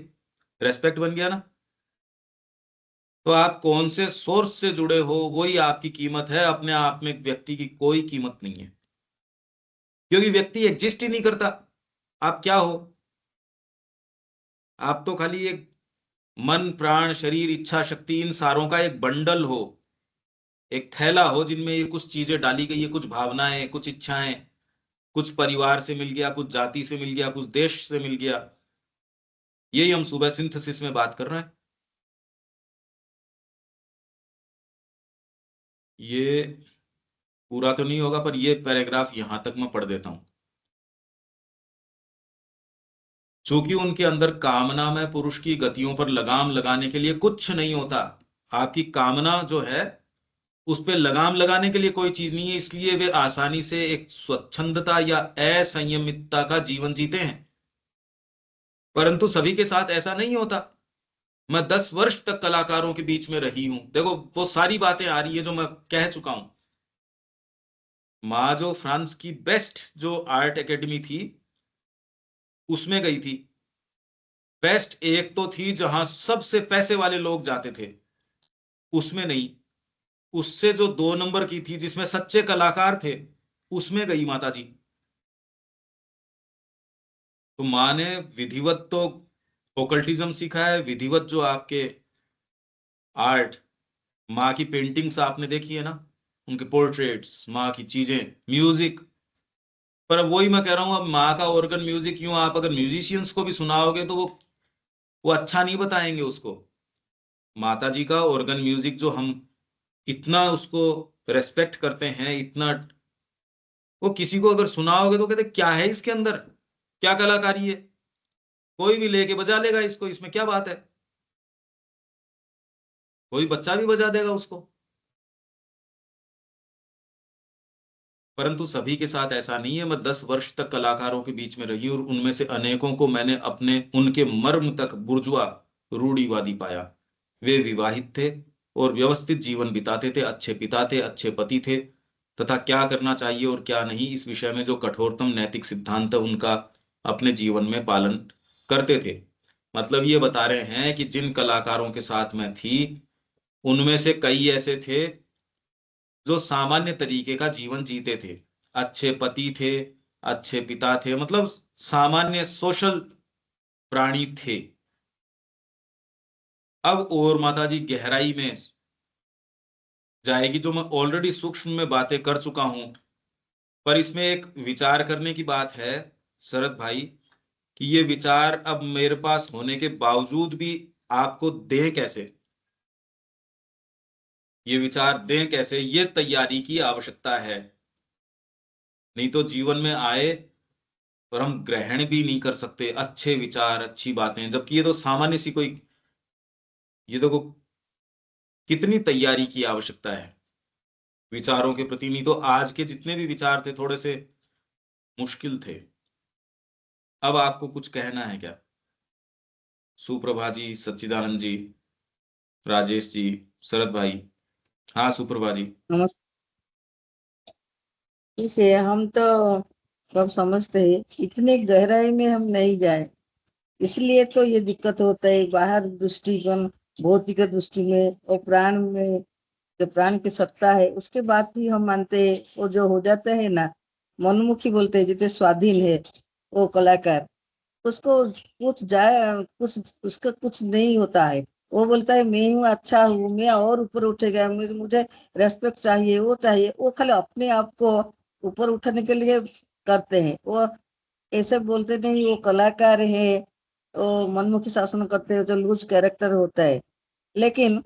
रेस्पेक्ट बन गया ना। तो आप कौन से सोर्स से जुड़े हो वही आपकी कीमत है, अपने आप में व्यक्ति की कोई कीमत नहीं है, क्योंकि व्यक्ति एग्जिस्ट ही नहीं करता। आप क्या हो, आप तो खाली एक मन प्राण शरीर इच्छा शक्ति इन सारों का एक बंडल हो, एक थैला हो जिनमें ये कुछ चीजें डाली गई है, कुछ भावनाएं, कुछ इच्छाएं, कुछ परिवार से मिल गया, कुछ जाति से मिल गया, कुछ देश से मिल गया। यही हम सुबह सिंथेसिस में बात कर रहे हैं। ये पूरा तो नहीं होगा, पर ये पैराग्राफ यहां तक मैं पढ़ देता हूं। चूंकि उनके अंदर कामना में पुरुष की गतियों पर लगाम लगाने के लिए कुछ नहीं होता। आपकी कामना जो है उस पे लगाम लगाने के लिए कोई चीज नहीं है, इसलिए वे आसानी से एक स्वच्छंदता या असंयमितता का जीवन जीते हैं। परंतु सभी के साथ ऐसा नहीं होता। मैं 10 वर्ष तक कलाकारों के बीच में रही हूं, देखो वो सारी बातें आ रही है जो मैं कह चुका हूं। माँ जो फ्रांस की बेस्ट जो आर्ट एकेडमी थी उसमें गई थी। बेस्ट एक तो थी जहां सबसे पैसे वाले लोग जाते थे, उसमें नहीं। उससे जो 2 नंबर की थी जिसमें सच्चे कलाकार थे, उसमें गई माता जी। तो माँ ने विधिवत तो ओकल्टिज्म सीखा है, विधिवत जो आपके आर्ट, माँ की पेंटिंग्स आपने देखी है ना, उनके पोर्ट्रेट्स, माँ की चीजें, म्यूजिक। पर अब वही मैं कह रहा हूं, अब माँ का ऑर्गन म्यूजिक यूं आप अगर म्यूजिशियंस को भी सुनाओगे तो वो अच्छा नहीं बताएंगे उसको। माता जी का ऑर्गन म्यूजिक जो हम इतना उसको रेस्पेक्ट करते हैं, इतना, वो किसी को अगर सुनाओगे तो कहते क्या है इसके अंदर, क्या कलाकारी है, कोई भी लेके बजा लेगा इसको, इसमें क्या बात है, कोई बच्चा भी बजा देगा उसको। परंतु सभी के साथ ऐसा नहीं है। मैं 10 वर्ष तक कलाकारों के बीच में रही और उनमें से अनेकों को मैंने अपने उनके मर्म तक बुर्जुआ रूढ़िवादी पाया। वे विवाहित थे और व्यवस्थित जीवन बिताते थे, अच्छे पिता थे, अच्छे पति थे, तथा क्या करना चाहिए और क्या नहीं इस विषय में जो कठोरतम नैतिक सिद्धांत उनका अपने जीवन में पालन करते थे। मतलब ये बता रहे हैं कि जिन कलाकारों के साथ मैं थी उनमें से कई ऐसे थे जो सामान्य तरीके का जीवन जीते थे, अच्छे पति थे, अच्छे पिता थे, मतलब सामान्य सोशल प्राणी थे। अब और माता जी गहराई में जाएगी, जो मैं ऑलरेडी सूक्ष्म में बातें कर चुका हूं। पर इसमें एक विचार करने की बात है शरद भाई, कि ये विचार अब मेरे पास होने के बावजूद भी आपको दें कैसे, ये विचार दें कैसे, ये तैयारी की आवश्यकता है। नहीं तो जीवन में आए और हम ग्रहण भी नहीं कर सकते अच्छे विचार, अच्छी बातें, जबकि ये तो सामान्य सी कोई, ये तो कितनी तैयारी की आवश्यकता है। विचारों के प्रति। नहीं तो आज के जितने भी विचार थे थोड़े से मुश्किल थे। अब आपको कुछ कहना है क्या? सुप्रभा जी, सच्चिदानंद जी, राजेश जी, शरद भाई। हाँ सुप्रभा जी। नमस्ते। इसे हम तो सब समझते हैं, इतने गहराई में हम नहीं जाए, इसलिए तो ये दिक्कत होता है। बाहर दृष्टिकोण, भौतिक दृष्टि में और प्राण में, जो प्राण की सत्ता है उसके बाद भी हम मानते हैं। वो जो हो जाता है ना, मनमुखी बोलते हैं, जितने स्वाधीन है वो कलाकार, उसको कुछ जाए, कुछ उसका कुछ नहीं होता है। वो बोलता है मैं हूँ, अच्छा हूँ, मैं और ऊपर उठेगा, मुझे रेस्पेक्ट चाहिए, वो चाहिए। वो खाली अपने आप को ऊपर उठाने के लिए करते हैं। वो ऐसे बोलते नहीं वो कलाकार है, वो मनमुखी शासन करते हैं, जो लूज कैरेक्टर होता है। लेकिन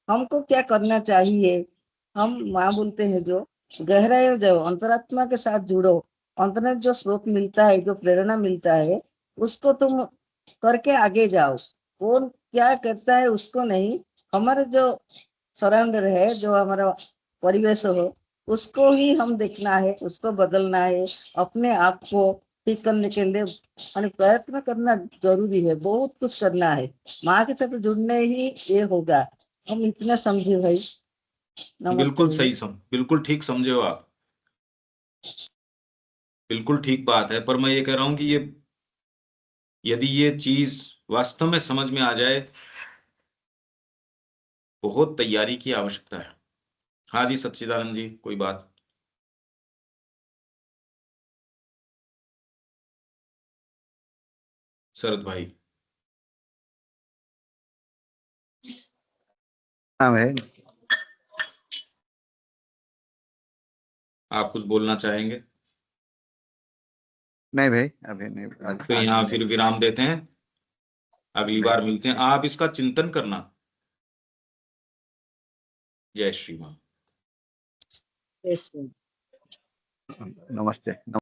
हमको क्या करना चाहिए? हम माँ बोलते हैं जो गहराई में जाओ, अंतरात्मा के साथ जुड़ो। अंतर जो स्रोत मिलता है, जो प्रेरणा मिलता है, उसको तुम करके आगे जाओ। कौन क्या करता है उसको नहीं, हमारे जो सराउंडर है, जो हमारा परिवेश हो, उसको ही हम देखना है, उसको बदलना है। अपने आप को ठीक करने के लिए प्रयत्न करना जरूरी है, बहुत कुछ करना है। माँ के साथ जुड़ने ही ये होगा। हम इतना समझे भाई। नमस्ते बिल्कुल भैया। सही बिल्कुल ठीक समझे हो आप। बिल्कुल ठीक बात है। पर मैं ये कह रहा हूं कि ये यदि ये चीज वास्तव में समझ में आ जाए, बहुत तैयारी की आवश्यकता है। हाँ जी सच्चिदानंद जी, कोई बात? शरद भाई। हाँ भाई। आप कुछ बोलना चाहेंगे? नहीं भाई, अभी नहीं, तो आज यहाँ नहीं। फिर विराम देते हैं, अगली बार मिलते हैं। आप इसका चिंतन करना। जय श्री राम। यस। नमस्ते।